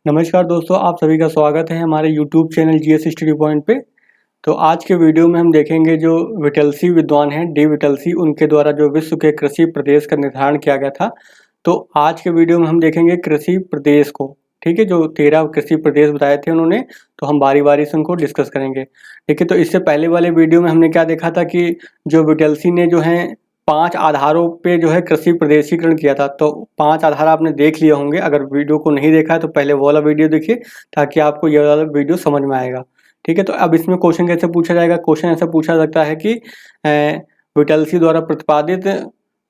नमस्कार दोस्तों, आप सभी का स्वागत है हमारे YouTube channel GS study point पे। तो आज के वीडियो में हम देखेंगे जो विटलसी विद्वान हैं डी विटलसी, उनके द्वारा जो विश्व के कृषि प्रदेश का निर्धारण किया गया था। तो आज के वीडियो में हम देखेंगे कृषि प्रदेश को, ठीक है, जो 13 कृषि प्रदेश बताए थे उन्होंने, तो हम बारी बारी से उनको डिस्कस करेंगे। ठीक है, तो इससे पहले वाले वीडियो में हमने क्या देखा था कि जो विटलसी ने जो है 5 आधारों पे जो है कृषि प्रदेशीकरण किया था। तो 5 आधार आपने देख लिए होंगे। अगर वीडियो को नहीं देखा है तो पहले वो वाला वीडियो देखिए, ताकि आपको ये वाला वीडियो समझ में आएगा। ठीक है, तो अब इसमें क्वेश्चन कैसे पूछा जाएगा। क्वेश्चन ऐसा पूछा सकता है कि विटलसी द्वारा प्रतिपादित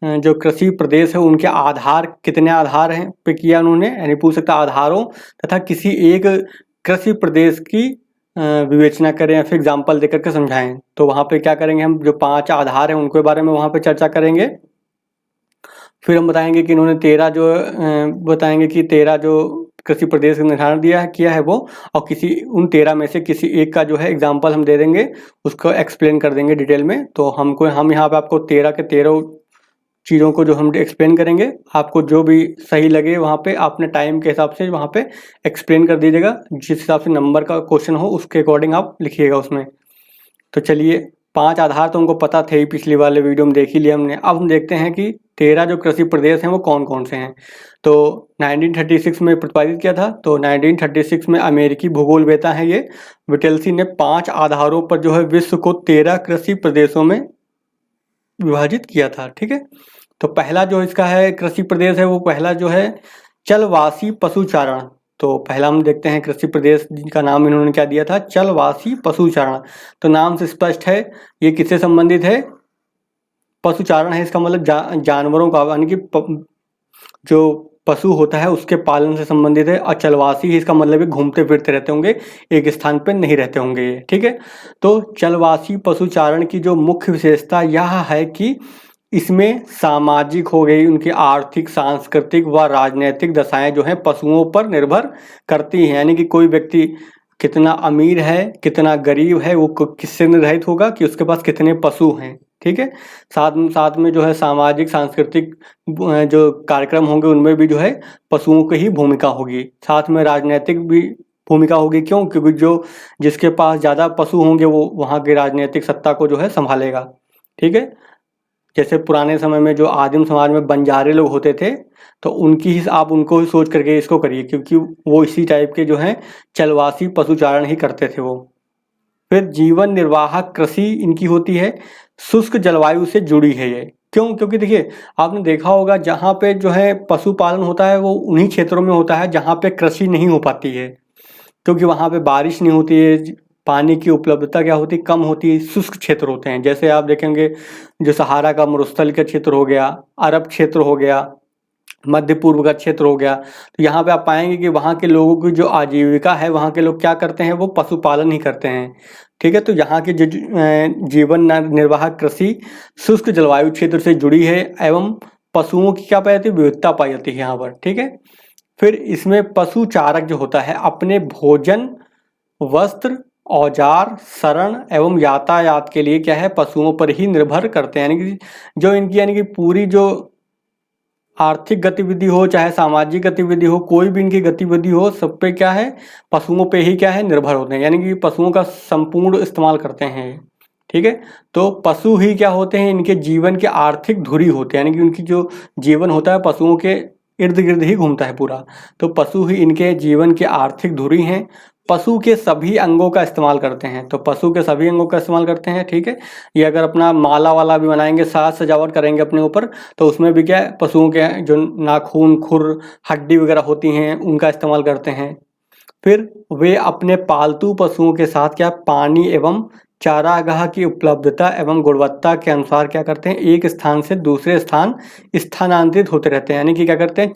जो कृषि प्रदेश है उनके आधार कितने आधार हैं पे किया उन्होंने, यानी पूछ सकता आधारों तथा किसी एक कृषि प्रदेश की विवेचना करें या फिर एग्जाम्पल देकर के समझाएं। तो वहाँ पे क्या करेंगे, हम जो 5 आधार हैं उनके बारे में वहाँ पे चर्चा करेंगे। फिर हम बताएंगे कि इन्होंने 13 जो बताएंगे कि 13 जो कृषि प्रदेश का निर्धारण किया है वो, और किसी उन 13 में से किसी एक का जो है एग्जाम्पल हम दे देंगे, उसको एक्सप्लेन कर देंगे डिटेल में। तो हम यहाँ पे आपको 13 के 13 चीज़ों को जो हम एक्सप्लेन करेंगे, आपको जो भी सही लगे वहाँ पे अपने टाइम के हिसाब से वहाँ पे एक्सप्लेन कर दीजिएगा। जिस हिसाब से नंबर का क्वेश्चन हो उसके अकॉर्डिंग आप लिखिएगा उसमें। तो चलिए, 5 आधार तो हमको पता थे ही, पिछली वाले वीडियो में देख ही लिया हमने। अब हम देखते हैं कि 13 जो कृषि प्रदेश हैं वो कौन कौन से हैं। तो 1936 में प्रतिपादित किया था। तो 1936 में अमेरिकी भूगोल वेता है ये विटलसी ने 5 आधारों पर जो है विश्व को 13 कृषि प्रदेशों में विभाजित किया था। ठीक है, तो पहला जो इसका है कृषि प्रदेश है वो पहला जो है चलवासी पशुचारण। तो पहला हम देखते हैं कृषि प्रदेश जिनका नाम इन्होंने क्या दिया था, चलवासी पशुचारण। तो नाम से स्पष्ट है ये किससे संबंधित है, पशुचारण है। इसका मतलब जानवरों का, यानी कि जो पशु होता है उसके पालन से संबंधित है। और चलवासी इसका मतलब है घूमते फिरते रहते होंगे, एक स्थान पर नहीं रहते होंगे ये। ठीक है, तो चलवासी पशुचारण की जो मुख्य विशेषता यह है कि इसमें सामाजिक हो गई, उनकी आर्थिक, सांस्कृतिक व राजनीतिक दशाएं जो हैं पशुओं पर निर्भर करती हैं। यानी कि कोई व्यक्ति कितना अमीर है कितना गरीब है वो किससे निर्धारित होगा कि उसके पास कितने पशु हैं। ठीक है, साथ में जो है सामाजिक सांस्कृतिक जो कार्यक्रम होंगे उनमें भी जो है पशुओं की ही भूमिका होगी। साथ में राजनीतिक भी भूमिका होगी। क्यों? क्योंकि जो जिसके पास ज़्यादा पशु होंगे वो वहाँ की राजनीतिक सत्ता को जो है संभालेगा। ठीक है, जैसे पुराने समय में जो आदिम समाज में बंजारे लोग होते थे, तो उनकी ही आप उनको ही सोच करके इसको करिए, क्योंकि वो इसी टाइप के जो हैं चलवासी पशुचारण ही करते थे वो। फिर जीवन निर्वाह कृषि इनकी होती है, शुष्क जलवायु से जुड़ी है ये। क्यों? क्योंकि देखिए, आपने देखा होगा जहाँ पे जो है पशुपालन होता है वो उन्हीं क्षेत्रों में होता है जहाँ पे कृषि नहीं हो पाती है, क्योंकि वहाँ पे बारिश नहीं होती है, पानी की उपलब्धता क्या होती है, कम होती है, शुष्क क्षेत्र होते हैं। जैसे आप देखेंगे जो सहारा का मरुस्थल का क्षेत्र हो गया, अरब क्षेत्र हो गया, मध्य पूर्व का क्षेत्र हो गया, तो यहाँ पे आप पाएंगे कि वहाँ के लोगों की जो आजीविका है, वहाँ के लोग क्या करते हैं, वो पशुपालन ही करते हैं। ठीक है, तो यहाँ की जो जीवन निर्वाह कृषि शुष्क जलवायु क्षेत्र से जुड़ी है एवं पशुओं की क्या पाई जाती है, विविधता पाई जाती है यहाँ पर। ठीक है, फिर इसमें पशु चारक जो होता है अपने भोजन, वस्त्र, औजार, शरण एवं यातायात के लिए क्या है, पशुओं पर ही निर्भर करते हैं। यानी कि जो इनकी यानी कि पूरी जो आर्थिक गतिविधि हो चाहे सामाजिक गतिविधि हो, कोई भी इनकी गतिविधि हो, सब पे क्या है, पशुओं पे ही क्या है, निर्भर होते हैं। यानी कि पशुओं का संपूर्ण इस्तेमाल करते हैं। ठीक है, तो पशु ही क्या होते हैं, इनके जीवन के आर्थिक धुरी होते हैं। यानी कि उनकी जो जीवन होता है पशुओं के इर्द गिर्द ही घूमता है पूरा। तो पशु ही इनके जीवन की आर्थिक धुरी हैं। पशु के सभी अंगों का इस्तेमाल करते हैं। तो पशु के सभी अंगों का इस्तेमाल करते हैं। ठीक है, ये अगर अपना माला वाला भी बनाएंगे, साज सजावट करेंगे अपने ऊपर, तो उसमें भी क्या है, पशुओं के जो नाखून, खुर, हड्डी वगैरह होती हैं उनका इस्तेमाल करते हैं। फिर वे अपने पालतू पशुओं के साथ क्या पानी एवं चारागाह की उपलब्धता एवं गुणवत्ता के अनुसार क्या करते हैं, एक स्थान से दूसरे स्थान स्थानांतरित होते रहते हैं। यानी कि क्या करते हैं,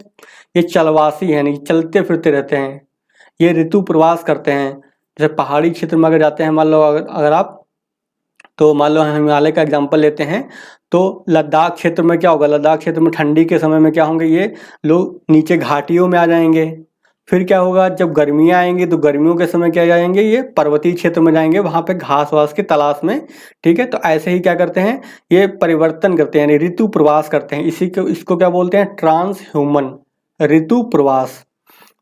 ये चलवासी यानी कि चलते फिरते रहते हैं। ये ऋतु प्रवास करते हैं। जैसे पहाड़ी क्षेत्र में अगर जाते हैं, मान लो अगर आप, तो मान लो हम हिमालय का एग्जांपल लेते हैं, तो लद्दाख क्षेत्र में क्या होगा, लद्दाख क्षेत्र में ठंडी के समय में क्या होंगे, ये लोग नीचे घाटियों में आ जाएंगे। फिर क्या होगा, जब गर्मियाँ आएंगी तो गर्मियों के समय क्या जाएंगे, ये पर्वतीय क्षेत्र में जाएंगे, वहाँ पे घास वास की तलाश में। ठीक है, तो ऐसे ही क्या करते हैं, ये परिवर्तन करते हैं, यानी ऋतु प्रवास करते हैं। इसको क्या बोलते हैं, ट्रांस ह्यूमन ऋतु प्रवास।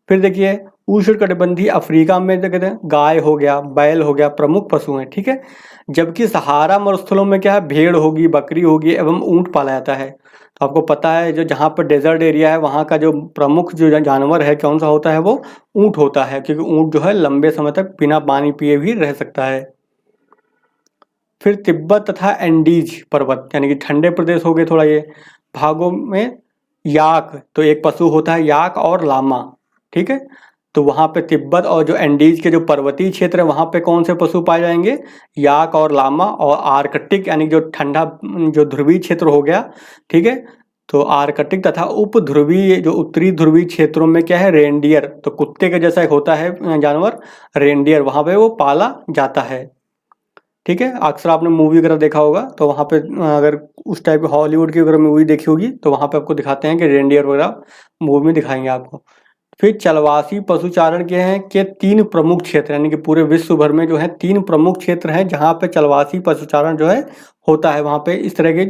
फिर देखिए, उष्णकटिबंधीय अफ्रीका में जो कहते हैं गाय हो गया, बैल हो गया, प्रमुख पशु हैं, ठीक है। जबकि सहारा मरुस्थलों में क्या है, भेड़ होगी, बकरी होगी एवं ऊंट पाला जाता है। तो आपको पता है जो जहाँ पर डेजर्ट एरिया है वहाँ का जो प्रमुख जो जानवर है कौन सा होता है, वो ऊंट होता है, क्योंकि ऊंट जो है लंबे समय तक बिना पानी पिए भी रह सकता है। फिर तिब्बत तथा एंडीज पर्वत यानी कि ठंडे प्रदेश हो गए थोड़ा ये भागों में, याक तो एक पशु होता है, याक और लामा, ठीक है। तो वहाँ पे तिब्बत और जो एंडीज के जो पर्वतीय क्षेत्र है वहाँ पे कौन से पशु पाए जाएंगे, याक और लामा। और आर्कटिक यानी जो ठंडा जो ध्रुवीय क्षेत्र हो गया, ठीक है। तो आर्कटिक तथा उप ध्रुवीय जो उत्तरी ध्रुवीय क्षेत्रों में क्या है, रेंडियर, तो कुत्ते के जैसा एक होता है जानवर रेंडियर, वहाँ पे वो पाला जाता है, ठीक है। अक्सर आपने मूवी वगैरह देखा होगा तो वहाँ पे अगर उस टाइप की हॉलीवुड की अगर मूवी देखी होगी तो वहाँ पे आपको दिखाते हैं कि रेंडियर वगैरह मूवी में दिखाएंगे आपको। फिर चलवासी पशुचारण के हैं कि 3 प्रमुख क्षेत्र यानी कि पूरे विश्व भर में जो है 3 प्रमुख क्षेत्र हैं जहाँ पे चलवासी पशुचारण जो है होता है, वहाँ पे इस तरह के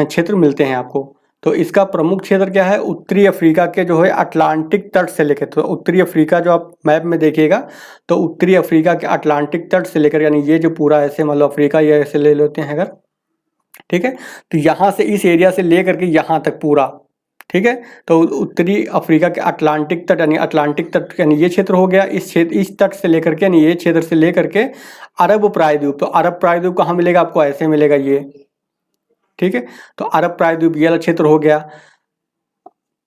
क्षेत्र मिलते हैं आपको। तो इसका प्रमुख क्षेत्र क्या है, उत्तरी अफ्रीका के जो है अटलांटिक तट से लेकर, तो उत्तरी अफ्रीका जो आप मैप में देखिएगा तो उत्तरी अफ्रीका के अटलांटिक तट से लेकर, यानी ये जो पूरा ऐसे मतलब अफ्रीका ये ऐसे ले लेते हैं अगर, ठीक है। तो यहाँ से इस एरिया से लेकर के यहाँ तक पूरा, ठीक है। तो उत्तरी अफ्रीका के अटलांटिक तट यानी अटलांटिक तट यानी ये क्षेत्र हो गया, इस क्षेत्र इस तट से लेकर के यानी ये क्षेत्र से लेकर के अरब प्रायद्वीप, तो अरब प्रायद्वीप कहाँ मिलेगा आपको, ऐसे मिलेगा ये, ठीक है। तो अरब प्रायद्वीप ये वाला क्षेत्र हो गया,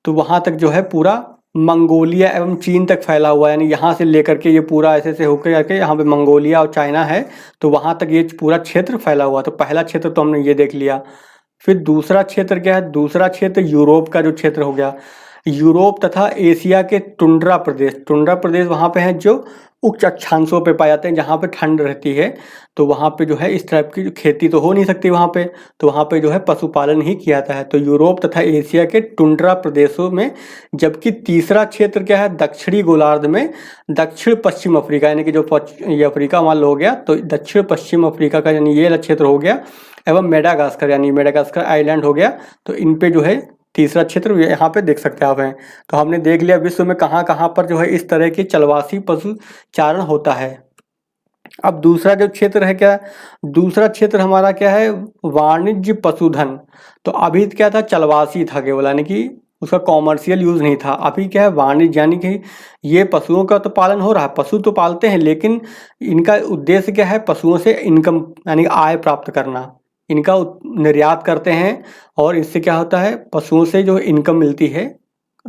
तो वहां तक जो है पूरा मंगोलिया एवं चीन तक फैला हुआ है, यानी यहाँ से लेकर के ये पूरा ऐसे से होकर जाके यहाँ पे मंगोलिया और चाइना है, तो वहां तक ये पूरा क्षेत्र फैला हुआ। तो पहला क्षेत्र तो हमने ये देख लिया। फिर दूसरा क्षेत्र क्या है, दूसरा क्षेत्र यूरोप का जो क्षेत्र हो गया, यूरोप तथा एशिया के टुंड्रा प्रदेश वहाँ पे हैं जो उच्च अक्षांशों पे पाए जाते हैं जहाँ पे ठंड रहती है। तो वहाँ पे जो है इस टाइप की खेती तो हो नहीं सकती वहाँ पे, तो वहाँ पे जो है पशुपालन ही किया जाता है। तो यूरोप तथा एशिया के टुंड्रा प्रदेशों में। जबकि तीसरा क्षेत्र क्या है, दक्षिणी गोलार्ध में दक्षिण पश्चिम अफ्रीका यानी कि जो ये अफ्रीका मान लो हो गया, तो दक्षिण पश्चिम अफ्रीका का यानी ये क्षेत्र हो गया, एवं मेडागास्कर यानी मेडागास्कर आइलैंड हो गया। तो इन पे जो है तीसरा क्षेत्र यहाँ पे देख सकते हैं आप हैं। तो हमने देख लिया विश्व में कहाँ कहाँ पर जो है इस तरह के चलवासी पशुचारण होता है। अब दूसरा जो क्षेत्र है क्या, दूसरा क्षेत्र हमारा क्या है, वाणिज्य पशुधन। तो अभी क्या था, चलवासी था केवल, यानी कि उसका कॉमर्शियल यूज नहीं था। अभी क्या है, वाणिज्य, यानी कि ये पशुओं का तो पालन हो रहा है, पशु तो पालते हैं, लेकिन इनका उद्देश्य क्या है, पशुओं से इनकम यानी आय प्राप्त करना, इनका निर्यात करते हैं और इससे क्या होता है, पशुओं से जो इनकम मिलती है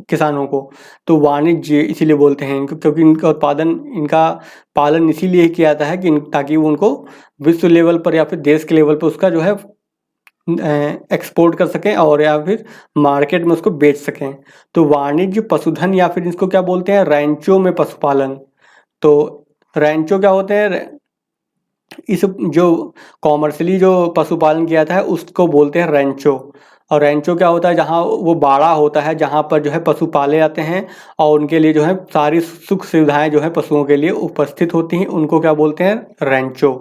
किसानों को। तो वाणिज्य इसीलिए बोलते हैं इनको, क्योंकि इनका उत्पादन, इनका पालन इसीलिए किया जाता है कि ताकि वो उनको विश्व लेवल पर या फिर देश के लेवल पर उसका जो है एक्सपोर्ट कर सकें और या फिर मार्केट में उसको बेच सकें। तो वाणिज्य पशुधन या फिर इसको क्या बोलते हैं, रैंचो में पशुपालन। तो रैंचो क्या होते हैं, इस जो कॉमर्शियली जो पशुपालन किया जाता है उसको बोलते हैं रैंचो। और रैंचो क्या होता है, जहाँ वो बाड़ा होता है जहाँ पर जो है पशु पाले जाते हैं और उनके लिए जो है सारी सुख सुविधाएं जो है पशुओं के लिए उपस्थित होती हैं, उनको क्या बोलते हैं, रैंचो।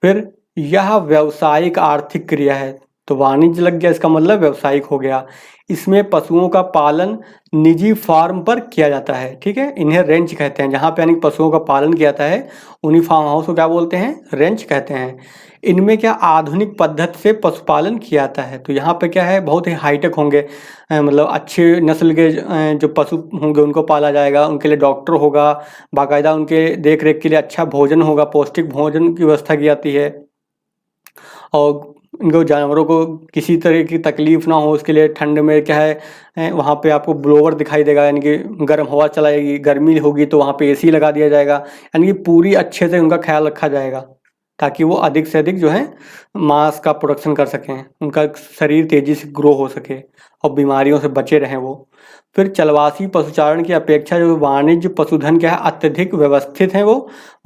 फिर यह व्यावसायिक आर्थिक क्रिया है। तो वाणिज्य लग गया, इसका मतलब व्यावसायिक हो गया। इसमें पशुओं का पालन निजी फार्म पर किया जाता है, ठीक है। इन्हें रेंच कहते हैं, जहाँ पे यानी पशुओं का पालन किया जाता है उन्हीं फार्म हाउस को क्या बोलते हैं, रेंच कहते हैं। इनमें क्या आधुनिक पद्धति से पशुपालन किया जाता है। तो यहाँ पे क्या है, बहुत ही हाईटेक होंगे, मतलब अच्छे नस्ल के जो पशु होंगे उनको पाला जाएगा, उनके लिए डॉक्टर होगा, बाकायदा उनके देख रेख के लिए अच्छा भोजन होगा, पौष्टिक भोजन की व्यवस्था की जाती है। और इनको जानवरों को किसी तरह की तकलीफ ना हो उसके लिए ठंड में क्या है, वहाँ पे आपको ब्लोवर दिखाई देगा, यानी कि गर्म हवा चलाएगी, गर्मी होगी तो वहाँ पे एसी लगा दिया जाएगा, यानी कि पूरी अच्छे से उनका ख्याल रखा जाएगा ताकि वो अधिक से अधिक जो है मांस का प्रोडक्शन कर सकें, उनका शरीर तेजी से ग्रो हो सके और बीमारियों से बचे रहें वो। फिर चलवासी पशुचारण की अपेक्षा जो वाणिज्य पशुधन क्या है, अत्यधिक व्यवस्थित है, वो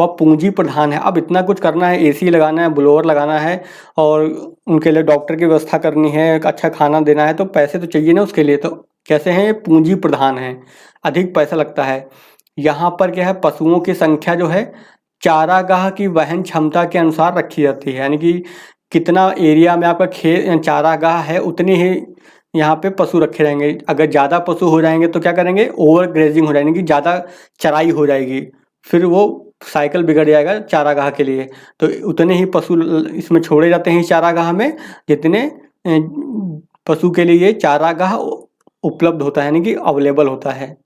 वह पूंजी प्रधान है। अब इतना कुछ करना है, एसी लगाना है, ब्लोअर लगाना है और उनके लिए डॉक्टर की व्यवस्था करनी है, अच्छा खाना देना है, तो पैसे तो चाहिए ना उसके लिए। तो कैसे हैं, पूंजी प्रधान है, अधिक पैसा लगता है। यहाँ पर क्या है, पशुओं की संख्या जो है चारागाह की वहन क्षमता के अनुसार रखी जाती है, यानी कि कितना एरिया में आपका चारागाह है उतनी ही यहाँ पे पशु रखे रहेंगे। अगर ज़्यादा पशु हो जाएंगे तो क्या करेंगे, ओवर ग्रेजिंग हो जाएगी, ज़्यादा चराई हो जाएगी, फिर वो साइकिल बिगड़ जाएगा चारागाह के लिए। तो उतने ही पशु इसमें छोड़े जाते हैं चारागाह में जितने पशु के लिए चारागाह उपलब्ध होता है, यानी कि अवेलेबल होता है।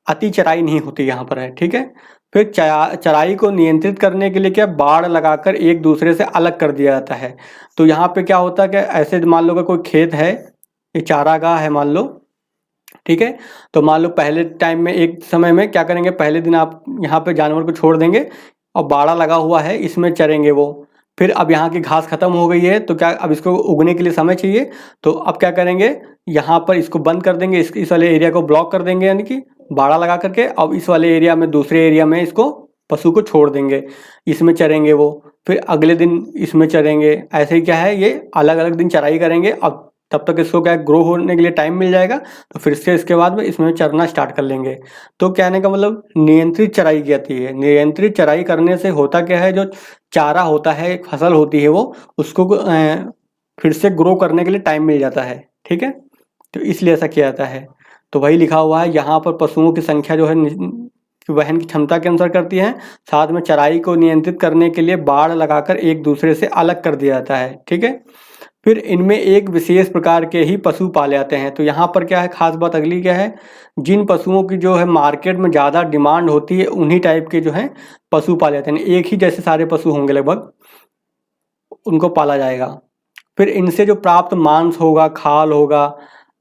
अति चराई नहीं होती यहाँ पर है, ठीक है। फिर चराई को नियंत्रित करने के लिए क्या, बाड़ लगाकर एक दूसरे से अलग कर दिया जाता है। तो यहाँ पे क्या होता है कि ऐसे मान लो कि कोई खेत है, ये चारागाह है मान लो, ठीक है। तो मान लो पहले टाइम में एक समय में क्या करेंगे, पहले दिन आप यहाँ पे जानवर को छोड़ देंगे और बाड़ा लगा हुआ है, इसमें चरेंगे वो। फिर अब यहाँ की घास खत्म हो गई है तो क्या, अब इसको उगने के लिए समय चाहिए, तो अब क्या करेंगे, यहाँ पर इसको बंद कर देंगे, इस वाले एरिया को ब्लॉक कर देंगे, यानी कि बाड़ा लगा करके। अब इस वाले एरिया में, दूसरे एरिया में इसको पशु को छोड़ देंगे, इसमें चरेंगे वो। फिर अगले दिन इसमें चरेंगे, ऐसे ही क्या है, ये अलग अलग दिन चराई करेंगे। अब तब तक इसको क्या, ग्रो होने के लिए टाइम मिल जाएगा, तो फिर से इसके बाद में इसमें चरना स्टार्ट कर लेंगे। तो कहने का मतलब नियंत्रित चराई की जाती है। नियंत्रित चराई करने से होता क्या है, जो चारा होता है, एक फसल होती है, वो उसको फिर से ग्रो करने के लिए टाइम मिल जाता है, ठीक है। तो इसलिए ऐसा किया जाता है। तो वही लिखा हुआ है यहाँ पर, पशुओं की संख्या जो है वहन की क्षमता के अनुसार करती है। साथ में चराई को नियंत्रित करने के लिए बाड़ लगाकर एक दूसरे से अलग कर दिया जाता है, ठीक है। फिर इनमें एक विशेष प्रकार के ही पशु पाले जाते हैं। तो यहाँ पर क्या है, खास बात अगली क्या है, जिन पशुओं की जो है मार्केट में ज़्यादा डिमांड होती है, उन्हीं टाइप के जो है पशु पाले जाते हैं। एक ही जैसे सारे पशु होंगे लगभग, उनको पाला जाएगा। फिर इनसे जो प्राप्त मांस होगा, खाल होगा,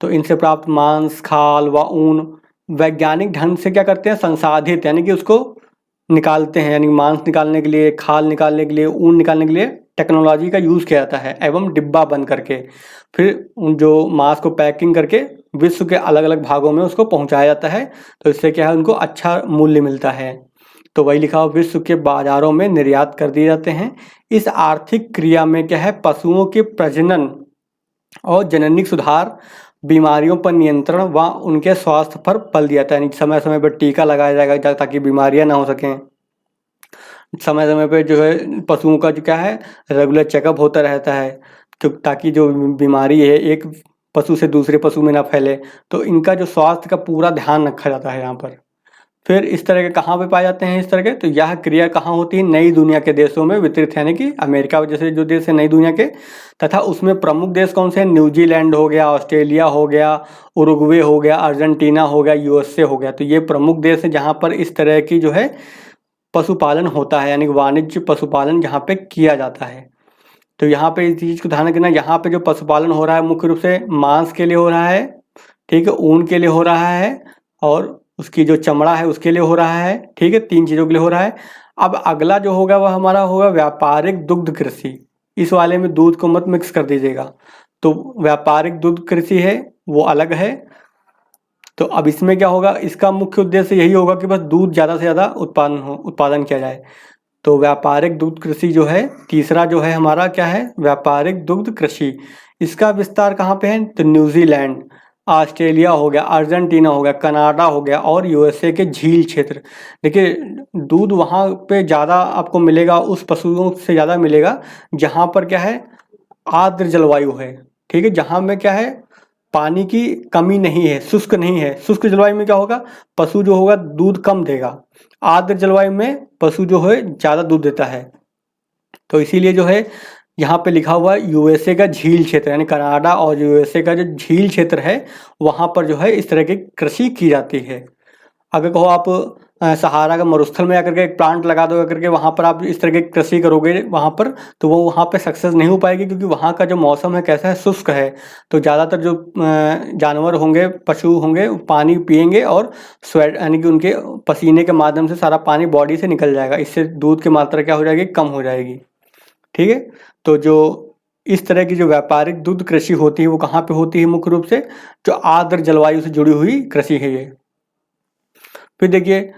तो इनसे प्राप्त मांस, खाल व ऊन वैज्ञानिक ढंग से क्या करते हैं, संसाधित, यानी कि उसको निकालते हैं, यानी मांस निकालने के लिए, खाल निकालने के लिए, ऊन निकालने के लिए टेक्नोलॉजी का यूज़ किया जाता है, एवं डिब्बा बंद करके फिर उन जो मांस को पैकिंग करके विश्व के अलग अलग भागों में उसको पहुंचाया जाता है। तो इससे क्या है, उनको अच्छा मूल्य मिलता है। तो वही लिखा हुआ, विश्व के बाजारों में निर्यात कर दिए जाते हैं। इस आर्थिक क्रिया में क्या है, पशुओं के प्रजनन और जननिक सुधार, बीमारियों पर नियंत्रण व उनके स्वास्थ्य पर बल दिया जाता है। यानी समय समय पर टीका लगाया जाएगा ताकि बीमारियां ना हो सकें। समय समय पे जो है पशुओं का जो क्या है, रेगुलर चेकअप होता रहता है, ताकि जो बीमारी है एक पशु से दूसरे पशु में ना फैले। तो इनका जो स्वास्थ्य का पूरा ध्यान रखा जाता है यहाँ पर। फिर इस तरह के कहाँ पे पाए जाते हैं इस तरह के, तो यह क्रिया कहाँ होती है, नई दुनिया के देशों में वितरित है, यानी कि अमेरिका जैसे जो देश है नई दुनिया के, तथा उसमें प्रमुख देश कौन से हैं, न्यूजीलैंड हो गया, ऑस्ट्रेलिया हो गया, उरुग्वे हो गया, अर्जेंटीना हो गया, यूएसए हो गया। तो ये प्रमुख देश है जहाँ पर इस तरह की जो है पशुपालन होता है, यानी वाणिज्य पशुपालन जहाँ पे किया जाता है। तो यहाँ पे इस चीज़ को ध्यान रखना, यहाँ पे जो पशुपालन हो रहा है मुख्य रूप से मांस के लिए हो रहा है, ठीक है, ऊन के लिए हो रहा है, और उसकी जो चमड़ा है उसके लिए हो रहा है, ठीक है, 3 चीज़ों के लिए हो रहा है। अब अगला जो होगा वह हमारा होगा व्यापारिक दुग्ध कृषि। इस वाले में दूध को मत मिक्स कर दीजिएगा। तो व्यापारिक दुग्ध कृषि है वो अलग है। तो अब इसमें क्या होगा, इसका मुख्य उद्देश्य यही होगा कि बस दूध ज़्यादा से ज़्यादा उत्पादन किया जाए। तो व्यापारिक दुग्ध कृषि जो है, तीसरा जो है हमारा क्या है, व्यापारिक दुग्ध कृषि। इसका विस्तार कहाँ पे है, तो न्यूजीलैंड, ऑस्ट्रेलिया हो गया, अर्जेंटीना हो गया, कनाडा हो गया, और यूएसए के झील क्षेत्र। देखिए दूध वहाँ पे ज़्यादा आपको मिलेगा, उस पशुओं से ज़्यादा मिलेगा जहाँ पर क्या है, आर्द्र जलवायु है, ठीक है, जहाँ में क्या है, पानी की कमी नहीं है, शुष्क नहीं है। शुष्क जलवायु में क्या होगा, पशु जो होगा दूध कम देगा। आर्द्र जलवायु में पशु जो है ज़्यादा दूध देता है। तो इसीलिए जो है यहाँ पे लिखा हुआ है यूएसए का झील क्षेत्र, यानी कनाडा और यूएसए का जो झील क्षेत्र है वहाँ पर जो है इस तरह की कृषि की जाती है। अगर कहो आप सहारा का मरुस्थल में आकर के एक प्लांट लगा दो करके, वहाँ पर आप इस तरह की कृषि करोगे वहाँ पर, तो वो वहाँ पे सक्सेस नहीं हो पाएगी, क्योंकि वहाँ का जो मौसम है कैसा है, शुष्क है। तो ज़्यादातर जो जानवर होंगे, पशु होंगे, पानी पिएंगे और स्वेट, यानी कि उनके पसीने के माध्यम से सारा पानी बॉडी से निकल जाएगा। इससे दूध की मात्रा क्या हो जाएगी, कम हो जाएगी, ठीक है। तो जो इस तरह की जो व्यापारिक दुग्ध कृषि होती है वो कहाँ पे होती है, मुख्य रूप से जो आर्द्र जलवायु से जुड़ी हुई कृषि है ये। फिर देखिए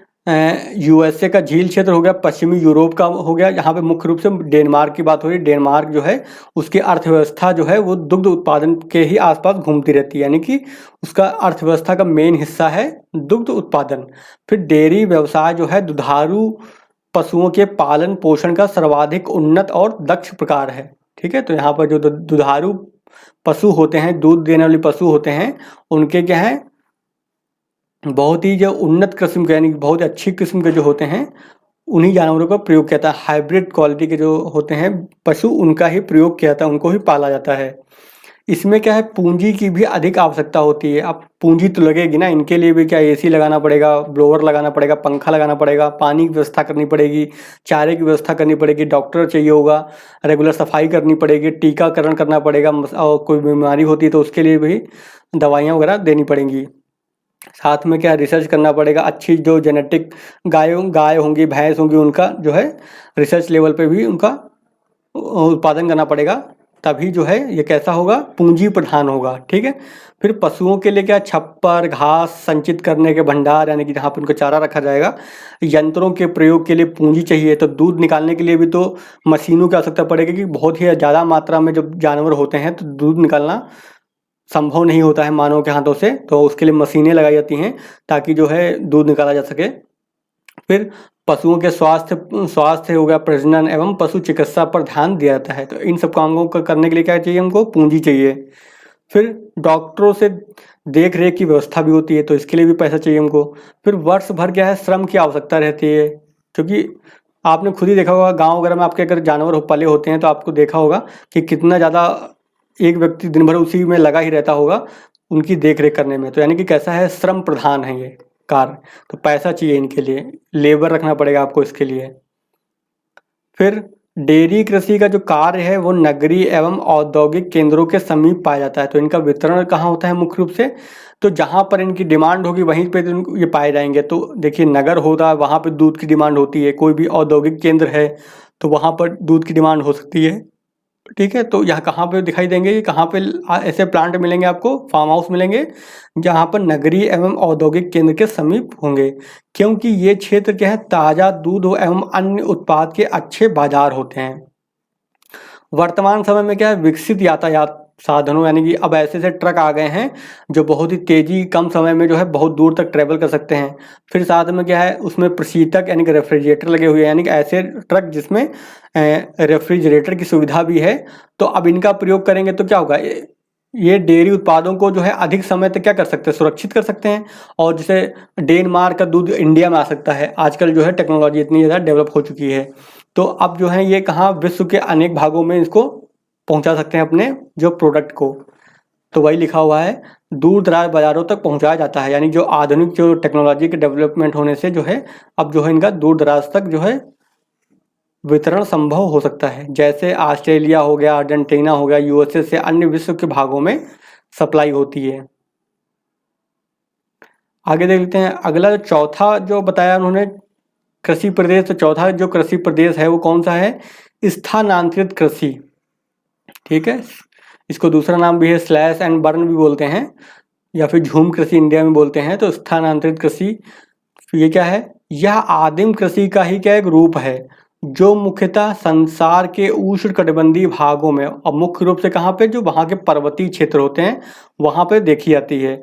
यूएसए का झील क्षेत्र हो गया, पश्चिमी यूरोप का हो गया, यहाँ पे मुख्य रूप से डेनमार्क की बात हो रही है। डेनमार्क जो है उसकी अर्थव्यवस्था जो है वो दुग्ध उत्पादन के ही आसपास घूमती रहती है, यानी कि उसका अर्थव्यवस्था का मेन हिस्सा है दुग्ध उत्पादन। फिर डेयरी व्यवसाय जो है दुधारू पशुओं के पालन पोषण का सर्वाधिक उन्नत और दक्ष प्रकार है, ठीक है। तो यहाँ पर जो दुधारू पशु होते हैं, दूध देने वाले पशु होते हैं, उनके क्या है बहुत ही जो उन्नत किस्म के यानी बहुत अच्छी किस्म के जो होते हैं उन्हीं जानवरों का प्रयोग किया जाता है। हाइब्रिड क्वालिटी के जो होते हैं पशु उनका ही प्रयोग किया जाता है, उनको ही पाला जाता है। इसमें क्या है पूंजी की भी अधिक आवश्यकता होती है। अब पूंजी तो लगेगी ना, इनके लिए भी क्या एसी लगाना पड़ेगा, ब्लोअर लगाना पड़ेगा, पंखा लगाना पड़ेगा, पानी की व्यवस्था करनी पड़ेगी, चारे की व्यवस्था करनी पड़ेगी, डॉक्टर चाहिए होगा, रेगुलर सफाई करनी पड़ेगी, टीकाकरण करना पड़ेगा, और कोई बीमारी होती है तो उसके लिए भी दवाइयाँ वगैरह देनी पड़ेंगी। साथ में क्या रिसर्च करना पड़ेगा, अच्छी जो जेनेटिक गाय होंगी, भैंस होंगी, उनका जो है रिसर्च लेवल पे भी उनका उत्पादन करना पड़ेगा, तभी जो है ये कैसा होगा पूंजी प्रधान होगा। ठीक है। फिर पशुओं के लिए क्या छप्पर, घास संचित करने के भंडार यानी कि जहाँ पर उनको चारा रखा जाएगा, यंत्रों के प्रयोग के लिए पूंजी चाहिए। तो दूध निकालने के लिए भी तो मशीनों की आवश्यकता पड़ेगी, कि बहुत ही ज़्यादा मात्रा में जब जानवर होते हैं तो दूध निकालना संभव नहीं होता है मानव के हाथों से, तो उसके लिए मशीनें लगाई जाती हैं ताकि जो है दूध निकाला जा सके। फिर पशुओं के स्वास्थ्य हो गया, प्रजनन एवं पशु चिकित्सा पर ध्यान दिया जाता है। तो इन सब कामों को करने के लिए क्या चाहिए हमको पूंजी चाहिए। फिर डॉक्टरों से देख रेख की व्यवस्था भी होती है, तो इसके लिए भी पैसा चाहिए हमको। फिर वर्ष भर क्या है श्रम की आवश्यकता रहती है, क्योंकि आपने खुद ही देखा होगा गांव वगैरह में आपके अगर जानवर पले होते हैं तो आपको देखा होगा कि कितना ज़्यादा एक व्यक्ति दिन भर उसी में लगा ही रहता होगा उनकी देख रेख करने में। तो यानी कि कैसा है श्रम प्रधान है ये कार्य, तो पैसा चाहिए इनके लिए, लेबर रखना पड़ेगा आपको इसके लिए। फिर डेयरी कृषि का जो कार्य है वो नगरीय एवं औद्योगिक केंद्रों के समीप पाया जाता है। तो इनका वितरण कहाँ होता है मुख्य रूप से, तो जहाँ पर इनकी डिमांड होगी वहीं पे ये पाए जाएंगे। तो देखिए नगर होता है वहाँ पे दूध की डिमांड होती है, कोई भी औद्योगिक केंद्र है तो वहाँ पर दूध की डिमांड हो सकती है। ठीक है। तो यहाँ कहाँ पे दिखाई देंगे, ये कहाँ पे ऐसे प्लांट मिलेंगे आपको, फार्म हाउस मिलेंगे जहाँ पर नगरीय एवं औद्योगिक केंद्र के समीप होंगे, क्योंकि ये क्षेत्र क्या है ताज़ा दूध एवं अन्य उत्पाद के अच्छे बाजार होते हैं। वर्तमान समय में क्या है विकसित यातायात साधनों यानी कि अब ऐसे ऐसे ट्रक आ गए हैं जो बहुत ही तेजी कम समय में जो है बहुत दूर तक ट्रेवल कर सकते हैं। फिर साथ में क्या है उसमें प्रशीतक यानी कि रेफ्रिजरेटर लगे हुए हैं, यानी कि ऐसे ट्रक जिसमें रेफ्रिजरेटर की सुविधा भी है। तो अब इनका प्रयोग करेंगे तो क्या होगा, ये डेयरी उत्पादों को जो है अधिक समय तक क्या कर सकते हैं सुरक्षित कर सकते हैं, और जैसे डेनमार्क का दूध इंडिया में आ सकता है। आजकल जो है टेक्नोलॉजी इतनी ज़्यादा डेवलप हो चुकी है, तो अब जो है ये कहाँ विश्व के अनेक भागों में इसको पहुंचा सकते हैं अपने जो प्रोडक्ट को। तो वही लिखा हुआ है दूर दराज बाजारों तक पहुंचाया जाता है, यानी जो आधुनिक जो टेक्नोलॉजी के डेवलपमेंट होने से जो है अब जो है इनका दूर दराज तक जो है वितरण संभव हो सकता है। जैसे ऑस्ट्रेलिया हो गया, अर्जेंटीना हो गया, यूएसए से अन्य विश्व के भागों में सप्लाई होती है। आगे देख लेते हैं अगला जो चौथा जो बताया उन्होंने कृषि प्रदेश, तो चौथा जो कृषि प्रदेश है वो कौन सा है, स्थानांतरित कृषि। ठीक है। इसको दूसरा नाम भी है स्लैश एंड बर्न भी बोलते हैं, या फिर झूम कृषि इंडिया में बोलते हैं। तो स्थानांतरित कृषि ये क्या है, यह आदिम कृषि का ही क्या एक रूप है जो मुख्यतः संसार के उष्णकटिबंधीय भागों में, और मुख्य रूप से कहाँ पे जो वहाँ के पर्वतीय क्षेत्र होते हैं वहाँ पे देखी जाती है।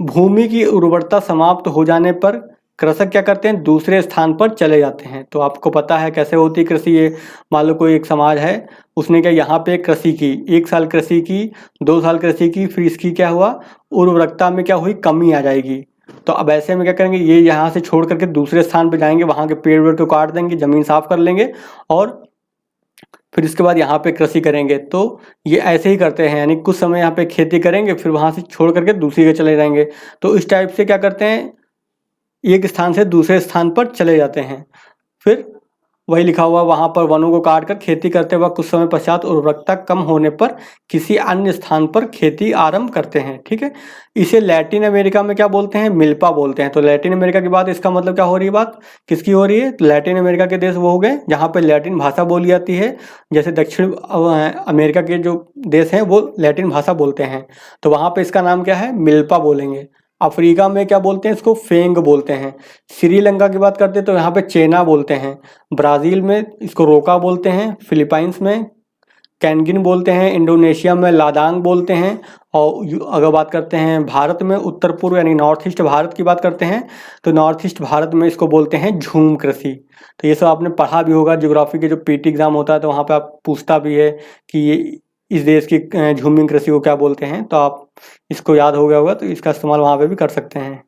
भूमि की उर्वरता समाप्त हो जाने पर कृषक क्या करते हैं दूसरे स्थान पर चले जाते हैं। तो आपको पता है कैसे होती है कृषि, ये मान लो कोई एक समाज है उसने क्या यहाँ पे कृषि की, 1 साल कृषि की, 2 साल कृषि की, फिर इसकी क्या हुआ उर्वरकता में क्या हुई कमी आ जाएगी। तो अब ऐसे में क्या करेंगे ये यहाँ से छोड़ करके दूसरे स्थान पर जाएंगे, वहाँ के पेड़ वेड़ को काट देंगे, जमीन साफ कर लेंगे और फिर इसके बाद यहाँ पे कृषि करेंगे। तो ये ऐसे ही करते हैं, यानी कुछ समय यहाँ पे खेती करेंगे फिर वहाँ से छोड़ करके दूसरी जगह चले जाएंगे। तो इस टाइप से क्या करते हैं एक स्थान से दूसरे स्थान पर चले जाते हैं। फिर वही लिखा हुआ वहाँ पर वनों को काट कर खेती करते वक्त कुछ समय पश्चात उर्वरकता कम होने पर किसी अन्य स्थान पर खेती आरंभ करते हैं। ठीक है। इसे लैटिन अमेरिका में क्या बोलते हैं मिल्पा बोलते हैं। तो लैटिन अमेरिका की बात, इसका मतलब क्या हो रही है बात किसकी हो रही है, तो लैटिन अमेरिका के देश वो हो गए जहाँ पर लैटिन भाषा बोली जाती है। जैसे दक्षिण अमेरिका के जो देश हैं वो लैटिन भाषा बोलते हैं, तो वहाँ पर इसका नाम क्या है मिल्पा बोलेंगे। अफ्रीका में क्या बोलते हैं इसको फेंग बोलते हैं। श्रीलंका की बात करते हैं तो यहाँ पे चेना बोलते हैं। ब्राज़ील में इसको रोका बोलते हैं। फिलीपाइंस में कैनगिन बोलते हैं। इंडोनेशिया में लादांग बोलते हैं। और अगर बात करते हैं भारत में उत्तर पूर्व यानी नॉर्थ ईस्ट भारत की बात करते हैं तो नॉर्थ ईस्ट भारत में इसको बोलते हैं झूम कृषि। तो ये सब आपने पढ़ा भी होगा, ज्योग्राफी के जो पीटी एग्जाम होता है तो वहाँ पे आप पूछता भी है कि ये इस देश की झूमिंग कृषि को क्या बोलते हैं, तो आप इसको याद हो गया होगा, तो इसका इस्तेमाल वहाँ पे भी कर सकते हैं।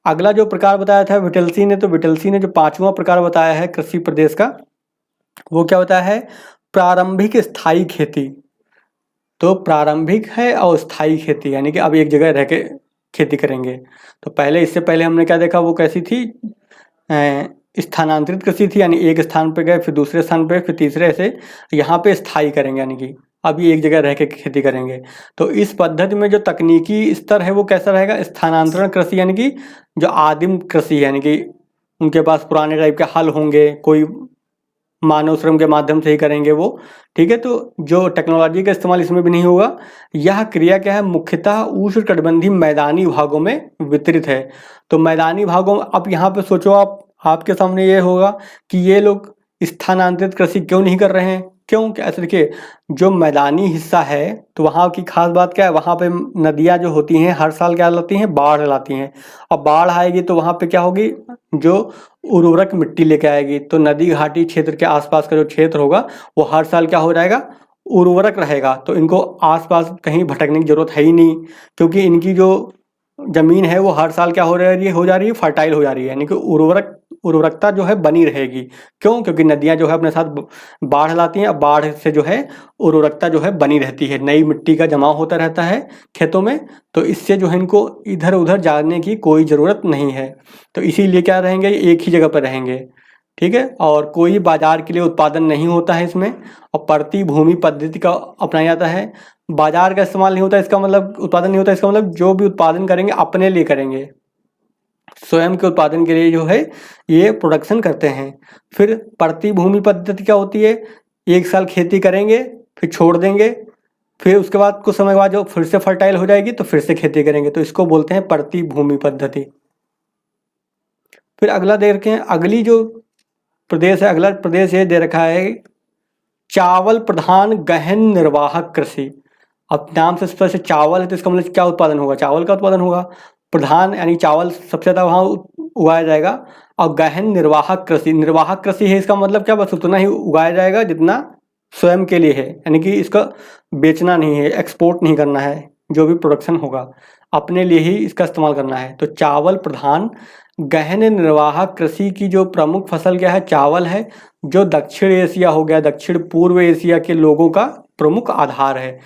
अगला जो प्रकार बताया था विटलसी ने, तो विटलसी ने जो 5वां प्रकार बताया है कृषि प्रदेश का, वो क्या होता है, प्रारंभिक स्थायी खेती। तो प्रारंभिक है और स्थायी खेती, यानी कि अब एक जगह रह के खेती करेंगे। तो पहले, इससे पहले हमने क्या देखा, वो कैसी थी, स्थानांतरित कृषि थी, यानी एक स्थान पे गए, फिर दूसरे स्थान पे, फिर तीसरे, ऐसे। यहाँ पे स्थायी करेंगे, यानी कि अभी एक जगह रह के खेती करेंगे। तो इस पद्धति में जो तकनीकी स्तर है वो कैसा रहेगा, स्थानांतरण कृषि, यानी कि जो आदिम कृषि है, यानी कि उनके पास पुराने टाइप के हल होंगे, कोई मानव श्रम के माध्यम से ही करेंगे वो, ठीक है। तो जो टेक्नोलॉजी का इस्तेमाल इसमें भी नहीं होगा। यह क्रिया क्या है, मुख्यतः उष्णकटिबंधीय मैदानी भागों में वितरित है। तो मैदानी भागों, अब यहाँ पे सोचो आप, आपके सामने ये होगा कि ये लोग स्थानांतरित कृषि क्यों नहीं कर रहे हैं, क्यों, क्या, ऐसे देखिए, जो मैदानी हिस्सा है तो वहाँ की खास बात क्या है, वहाँ पे नदियाँ जो होती हैं हर साल क्या लाती हैं, बाढ़ लाती हैं। और बाढ़ आएगी तो वहाँ पे क्या होगी, जो उर्वरक मिट्टी लेके आएगी। तो नदी घाटी क्षेत्र के आसपास का जो क्षेत्र होगा वो हर साल क्या हो जाएगा, उर्वरक रहेगा। तो इनको आसपास कहीं भटकने की जरूरत है ही नहीं, क्योंकि इनकी जो जमीन है वो हर साल क्या हो रही है, फर्टाइल हो जा रही है, यानी कि उर्वरकता जो है बनी रहेगी। क्यों, क्योंकि नदियां जो है अपने साथ बाढ़ लाती हैं, अब बाढ़ से जो है उर्वरकता जो है बनी रहती है, नई मिट्टी का जमाव होता रहता है खेतों में। तो इससे जो है इनको इधर उधर जाने की कोई ज़रूरत नहीं है। तो इसीलिए क्या रहेंगे, एक ही जगह पर रहेंगे, ठीक है। और कोई बाजार के लिए उत्पादन नहीं होता है इसमें, और प्रति भूमि पद्धति का अपनाया जाता है। बाजार का इस्तेमाल नहीं होता, इसका मतलब उत्पादन नहीं होता, इसका मतलब जो भी उत्पादन करेंगे अपने लिए करेंगे, स्वयं के उत्पादन के लिए जो है ये प्रोडक्शन करते हैं। फिर प्रति भूमि पद्धति क्या होती है, एक साल खेती करेंगे, फिर छोड़ देंगे, फिर उसके बाद कुछ समय बाद जो फिर से फर्टाइल हो जाएगी तो फिर से खेती करेंगे, तो इसको बोलते हैं प्रति भूमि पद्धति। फिर अगला देखें, अगली जो प्रदेश है, अगला प्रदेश ये दे रखा है, चावल प्रधान गहन निर्वाहक कृषि। अब नाम से स्पष्ट चावल है तो इसका मतलब क्या उत्पादन होगा, चावल का उत्पादन होगा। प्रधान यानी चावल सबसे ज़्यादा वहाँ उगाया जाएगा। और गहन निर्वाहक कृषि, निर्वाहक कृषि है, इसका मतलब क्या, बस उतना ही उगाया जाएगा जितना स्वयं के लिए है, यानी कि इसका बेचना नहीं है, एक्सपोर्ट नहीं करना है, जो भी प्रोडक्शन होगा अपने लिए ही इसका इस्तेमाल करना है। तो चावल प्रधान गहन निर्वाहक कृषि की जो प्रमुख फसल क्या है, चावल है, जो दक्षिण एशिया हो गया, दक्षिण पूर्व एशिया के लोगों का प्रमुख आधार है।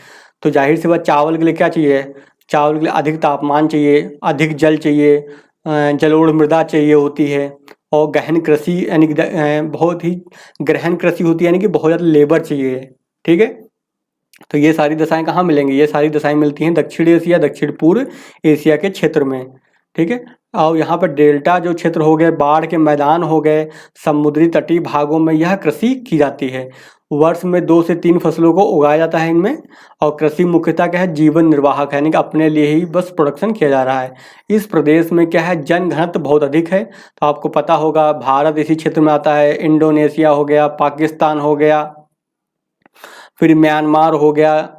तो जाहिर सी बात, चावल के लिए क्या चाहिए, चावल के लिए अधिक तापमान चाहिए, अधिक जल चाहिए, जलोढ़ मृदा चाहिए होती है, और गहन कृषि यानी कि बहुत ही गहन कृषि होती है, यानी कि बहुत ज़्यादा लेबर चाहिए, ठीक है। तो ये सारी दशाएं कहाँ मिलेंगी, ये सारी दशाएं मिलती हैं दक्षिण एशिया, दक्षिण पूर्व एशिया के क्षेत्र में, ठीक है। और यहाँ पर डेल्टा जो क्षेत्र हो गए, बाढ़ के मैदान हो गए, समुद्री तटीय भागों में यह कृषि की जाती है। वर्ष में 2 से 3 फसलों को उगाया जाता है इनमें। और कृषि मुख्यतः क्या है, जीवन निर्वाहक है, यानी कि अपने लिए ही बस प्रोडक्शन किया जा रहा है। इस प्रदेश में क्या है, जनघनत्व बहुत अधिक है। तो आपको पता होगा भारत इसी क्षेत्र में आता है, इंडोनेशिया हो गया, पाकिस्तान हो गया, फिर म्यांमार हो गया,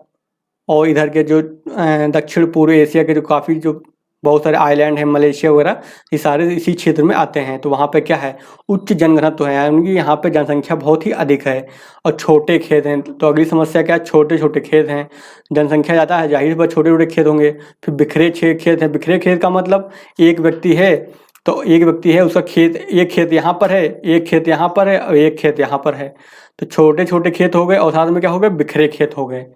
और इधर के जो दक्षिण पूर्व एशिया के जो काफ़ी जो बहुत सारे आइलैंड हैं, मलेशिया वगैरह, ये सारे इसी क्षेत्र में आते हैं। तो वहाँ पे क्या है, उच्च जनघनत्व है, यानी कि यहाँ पे जनसंख्या बहुत ही अधिक है, और छोटे खेत हैं। तो अगली समस्या क्या है, छोटे छोटे खेत हैं, जनसंख्या ज़्यादा है, जाहिर बात छोटे छोटे खेत होंगे। फिर बिखरे खेत हैं, बिखरे खेत का मतलब एक व्यक्ति है, तो एक व्यक्ति है, उसका खेत, एक खेत यहाँ पर है, एक खेत यहाँ पर है, और एक खेत यहाँ पर है। तो छोटे छोटे खेत हो गए, और साथ में क्या हो गए, बिखरे खेत हो गए।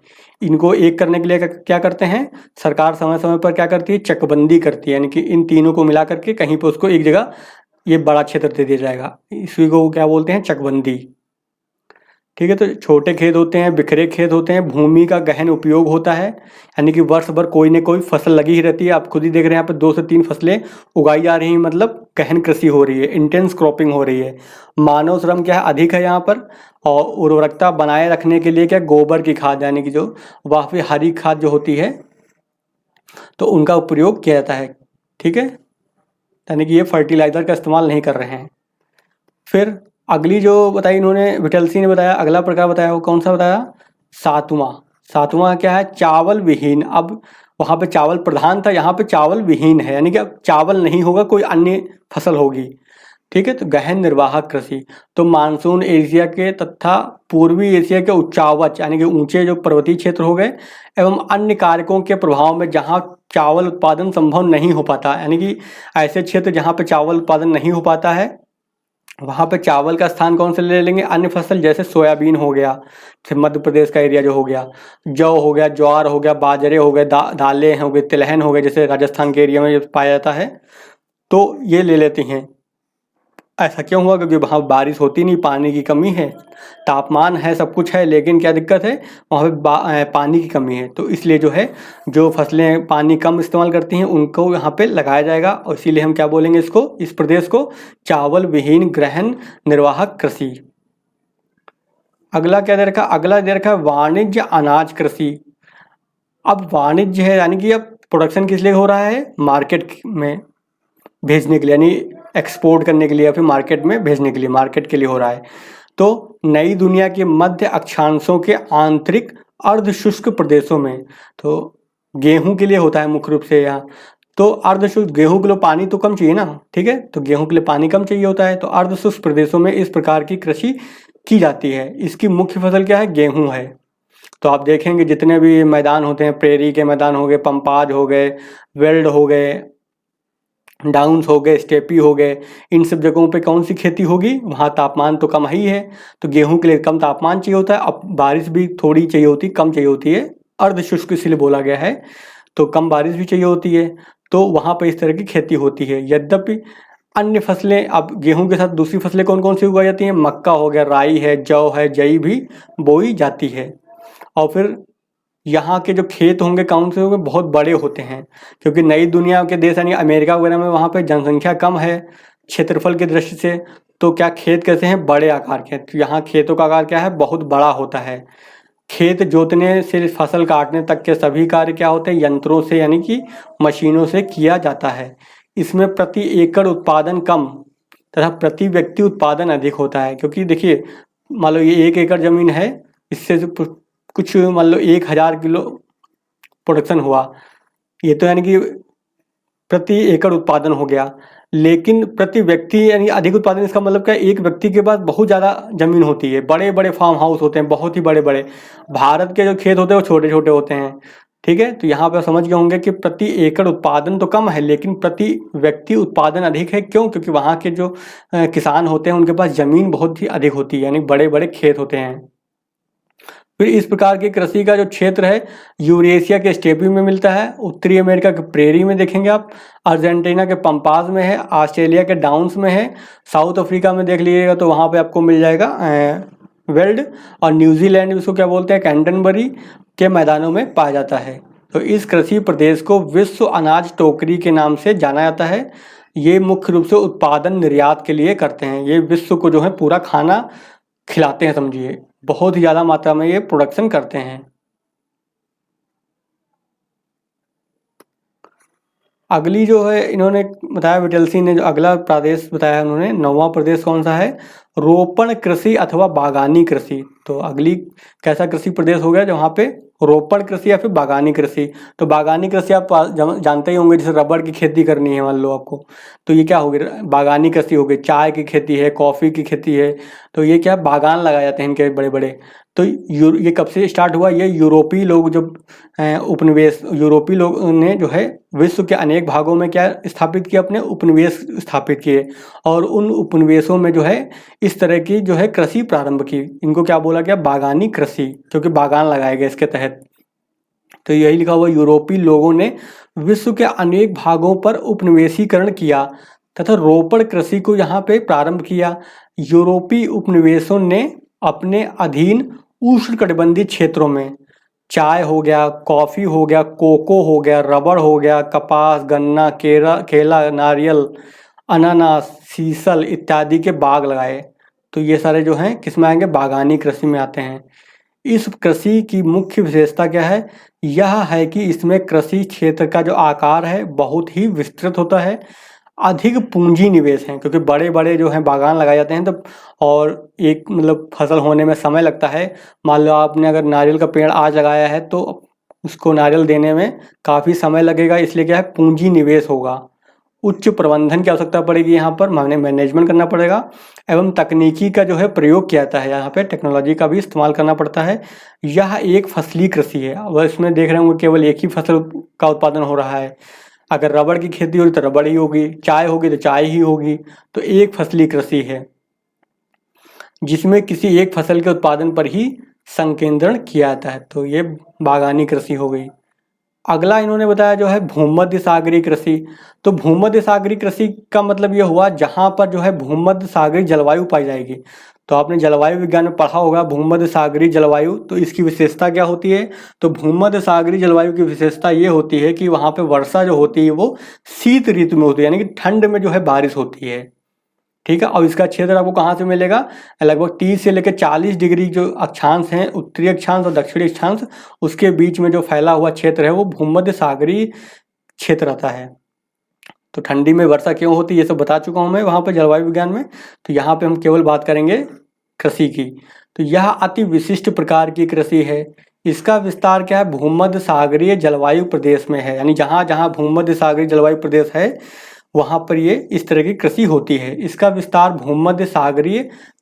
इनको एक करने के लिए क्या करते हैं, सरकार समय समय पर क्या करती है, चकबंदी करती है, यानी कि इन तीनों को मिला करके कहीं पर उसको एक जगह ये बड़ा क्षेत्र दे दिया जाएगा, इसी को क्या बोलते हैं, चकबंदी, ठीक है। तो छोटे खेत होते हैं, बिखरे खेत होते हैं, भूमि का गहन उपयोग होता है, यानी कि वर्ष भर कोई न कोई फसल लगी ही रहती है। आप खुद ही देख रहे हैं यहाँ पे 2 से 3 फसलें उगाई जा रही हैं, मतलब गहन कृषि हो रही है, इंटेंस क्रॉपिंग हो रही है। मानव श्रम क्या है, अधिक है यहाँ पर। और उर्वरकता बनाए रखने के लिए क्या, गोबर की खाद, यानी कि जो वह फिर हरी खाद जो होती है, तो उनका प्रयोग किया जाता है, ठीक है। यानी कि ये फर्टिलाइज़र का इस्तेमाल नहीं कर रहे हैं। फिर अगली जो बताई इन्होंने, विटलसी ने बताया, अगला प्रकार बताया, वो कौन सा बताया, सातवां क्या है, चावल विहीन। अब वहाँ पे चावल प्रधान था, यहाँ पे चावल विहीन है, यानी कि अब चावल नहीं होगा, कोई अन्य फसल होगी। ठीक है। तो गहन निर्वाहक कृषि, तो मानसून एशिया के तथा पूर्वी एशिया के उच्चावच यानी कि ऊंचे जो पर्वतीय क्षेत्र हो गए एवं अन्य कारकों के प्रभाव में जहां चावल उत्पादन संभव नहीं हो पाता, यानी कि ऐसे क्षेत्र जहां पे चावल उत्पादन नहीं हो पाता है वहां पे चावल का स्थान कौन से ले लेंगे, अन्य फसल जैसे सोयाबीन हो गया, मध्य प्रदेश का एरिया जो हो गया, जौ हो गया, ज्वार हो गया, बाजरे हो गए, दालें हो गई, तिलहन हो गए जैसे राजस्थान के एरिया में पाया जाता है, तो ये ले लेती हैं। ऐसा क्यों हुआ? क्योंकि वहाँ बारिश होती नहीं, पानी की कमी है, तापमान है, सब कुछ है, लेकिन क्या दिक्कत है, वहाँ पे पानी की कमी है। तो इसलिए जो है जो फसलें पानी कम इस्तेमाल करती हैं उनको यहाँ पे लगाया जाएगा, और इसीलिए हम क्या बोलेंगे इसको, इस प्रदेश को चावल विहीन गहन निर्वाहक कृषि। अगला क्या दे रखा? अगला दे रखा है वाणिज्य अनाज कृषि। अब वाणिज्य है यानी कि अब प्रोडक्शन किस लिए हो रहा है, मार्केट में भेजने के लिए, यानी एक्सपोर्ट करने के लिए या फिर मार्केट में भेजने के लिए, मार्केट के लिए हो रहा है। तो नई दुनिया के मध्य अक्षांशों के आंतरिक अर्ध शुष्क प्रदेशों में, तो गेहूं के लिए होता है मुख्य रूप से यहाँ, तो अर्ध शुष्क गेहूं के लिए पानी तो कम चाहिए ना, ठीक है, तो गेहूं के लिए पानी कम चाहिए होता है, तो अर्ध शुष्क प्रदेशों में इस प्रकार की कृषि की जाती है। इसकी मुख्य फसल क्या है, गेहूं है। तो आप देखेंगे जितने भी मैदान होते हैं, प्रेरी के मैदान हो गए, पंपाज हो गए, वेल्ड हो गए, डाउन्स हो गए, स्टेपी हो गए, इन सब जगहों पे कौन सी खेती होगी, वहाँ तापमान तो कम ही है, तो गेहूं के लिए कम तापमान चाहिए होता है, अब बारिश भी थोड़ी चाहिए होती, कम चाहिए होती है, अर्ध शुष्क इसलिए बोला गया है, तो कम बारिश भी चाहिए होती है, तो वहाँ पर इस तरह की खेती होती है। यद्यपि अन्य फसलें, अब गेहूं के साथ दूसरी फसलें कौन कौन सी उगाई जाती हैं, मक्का हो गया, राई है, जौ है, जई भी बोई जाती है। और फिर यहाँ के जो खेत होंगे कौन से होंगे, बहुत बड़े होते हैं, क्योंकि नई दुनिया के देश यानी अमेरिका वगैरह में वहाँ पे जनसंख्या कम है क्षेत्रफल की दृष्टि से, तो क्या खेत कैसे हैं, बड़े आकार के, तो यहाँ खेतों का आकार क्या है, बहुत बड़ा होता है। खेत जोतने से फसल काटने तक के सभी कार्य क्या होते हैं, यंत्रों से यानी कि मशीनों से किया जाता है। इसमें प्रति एकड़ उत्पादन कम तथा प्रति व्यक्ति उत्पादन अधिक होता है, क्योंकि देखिए मान लो ये 1 एकड़ जमीन है, इससे जो कुछ मान लो 1000 किलो प्रोडक्शन हुआ, ये तो यानी कि प्रति एकड़ उत्पादन हो गया, लेकिन प्रति व्यक्ति यानी अधिक उत्पादन, इसका मतलब क्या है, एक व्यक्ति के पास बहुत ज़्यादा जमीन होती है, बड़े बड़े फार्म हाउस होते हैं, बहुत ही बड़े बड़े। भारत के जो खेत होते हैं वो छोटे छोटे होते हैं, ठीक है। तो यहाँ पे समझ गए होंगे कि प्रति एकड़ उत्पादन तो कम है, लेकिन प्रति व्यक्ति उत्पादन अधिक है। क्यों? क्योंकि वहाँ के जो किसान होते हैं उनके पास जमीन बहुत ही अधिक होती है, यानी बड़े बड़े खेत होते हैं। फिर इस प्रकार की कृषि का जो क्षेत्र है यूरेशिया के स्टेपी में मिलता है, उत्तरी अमेरिका के प्रेरी में देखेंगे आप, अर्जेंटीना के पंपाज में है, ऑस्ट्रेलिया के डाउन्स में है, साउथ अफ्रीका में देख लीजिएगा तो वहाँ पे आपको मिल जाएगा वेल्ड, और न्यूजीलैंड इसको क्या बोलते हैं, कैंटनबरी के मैदानों में पाया जाता है। तो इस कृषि प्रदेश को विश्व अनाज टोकरी के नाम से जाना जाता है। ये मुख्य रूप से उत्पादन निर्यात के लिए करते हैं, ये विश्व को जो है पूरा खाना खिलाते हैं, समझिए बहुत ही ज़्यादा मात्रा में ये प्रोडक्शन करते हैं। अगली जो है इन्होंने बताया, विटलसी ने जो अगला प्रदेश बताया उन्होंने, 9वां प्रदेश कौन सा है, रोपण कृषि अथवा बागानी कृषि। तो अगली कैसा कृषि प्रदेश हो गया जहाँ पे रोपण कृषि या फिर बागानी कृषि। तो बागानी कृषि आप जानते ही होंगे, जैसे रबड़ की खेती करनी है मान लो आपको, तो ये क्या हो गया, बागानी कृषि हो गई। चाय की खेती है, कॉफ़ी की खेती है, तो ये क्या बागान लगाए जाते हैं इनके बड़े बड़े। तो ये कब से स्टार्ट हुआ, ये यूरोपीय लोग जब उपनिवेश, यूरोपीय लोग ने जो है विश्व के अनेक भागों में क्या स्थापित किया, अपने उपनिवेश स्थापित किए, और उन उपनिवेशों में जो है इस तरह की जो है कृषि प्रारंभ की। इनको क्या बोला गया, बागानी कृषि, क्योंकि बागान लगाए गए इसके तहत। तो यही लिखा हुआ, यूरोपीय लोगों ने विश्व के अनेक भागों पर उपनिवेशीकरण किया तथा रोपण कृषि को यहाँ पे प्रारंभ किया। यूरोपीय उपनिवेशों ने अपने अधीन उष्णकटिबंधीय क्षेत्रों में चाय हो गया, कॉफ़ी हो गया, कोको हो गया, रबड़ हो गया, कपास, गन्ना, केला, नारियल, अनानास, सीसल इत्यादि के बाग लगाए। तो ये सारे जो हैं किस में आएंगे, बागानी कृषि में आते हैं। इस कृषि की मुख्य विशेषता क्या है, यह है कि इसमें कृषि क्षेत्र का जो आकार है बहुत ही विस्तृत होता है, अधिक पूंजी निवेश है, क्योंकि बड़े बड़े जो हैं बागान लगाए जाते हैं, तो और एक मतलब फसल होने में समय लगता है। मान लो आपने अगर नारियल का पेड़ आज लगाया है तो उसको नारियल देने में काफ़ी समय लगेगा, इसलिए क्या है, पूंजी निवेश होगा। उच्च प्रबंधन की आवश्यकता पड़ेगी, यहाँ पर माने मैनेजमेंट करना पड़ेगा एवं तकनीकी का जो है प्रयोग किया जाता है, यहाँ पे टेक्नोलॉजी का भी इस्तेमाल करना पड़ता है। यह एक फसली कृषि है, वह इसमें देख रहे होंगे केवल एक ही फसल का उत्पादन हो रहा है। अगर रबड़ की खेती होगी तो रबड़ ही होगी, चाय होगी तो चाय ही होगी। तो एक फसली कृषि है जिसमें किसी एक फसल के उत्पादन पर ही संकेंद्रण किया जाता है, तो ये बागानी कृषि हो गई। अगला इन्होंने बताया जो है भूमध्य सागरीय कृषि। तो भूमध्य सागरीय कृषि का मतलब ये हुआ जहाँ पर जो है भूमध्य सागरीय जलवायु पाई जाएगी। तो आपने जलवायु विज्ञान में पढ़ा होगा भूमध्य सागरीय जलवायु, तो इसकी विशेषता क्या होती है? तो भूमध्य सागरीय जलवायु की विशेषता ये होती है कि वहाँ पे वर्षा जो होती है वो शीत ऋतु में होती है, यानी कि ठंड में जो है बारिश होती है। ठीक है, और इसका क्षेत्र आपको कहाँ से मिलेगा? लगभग 30 से लेकर 40 डिग्री जो अक्षांश हैं, उत्तरी अक्षांश और दक्षिणी अक्षांश, उसके बीच में जो फैला हुआ क्षेत्र है वो भूमध्य सागरीय क्षेत्र रहता है। तो ठंडी में वर्षा क्यों होती है ये सब बता चुका हूँ मैं वहाँ पर जलवायु विज्ञान में। तो यहाँ पे हम केवल बात करेंगे कृषि की। तो यह अति विशिष्ट प्रकार की कृषि है। इसका विस्तार क्या है? भूमध्य सागरीय जलवायु प्रदेश में है, यानी जहाँ जहाँ भूमध्य सागरीय जलवायु प्रदेश है वहाँ पर ये इस तरह की कृषि होती है। इसका विस्तार भूमध्य सागरीय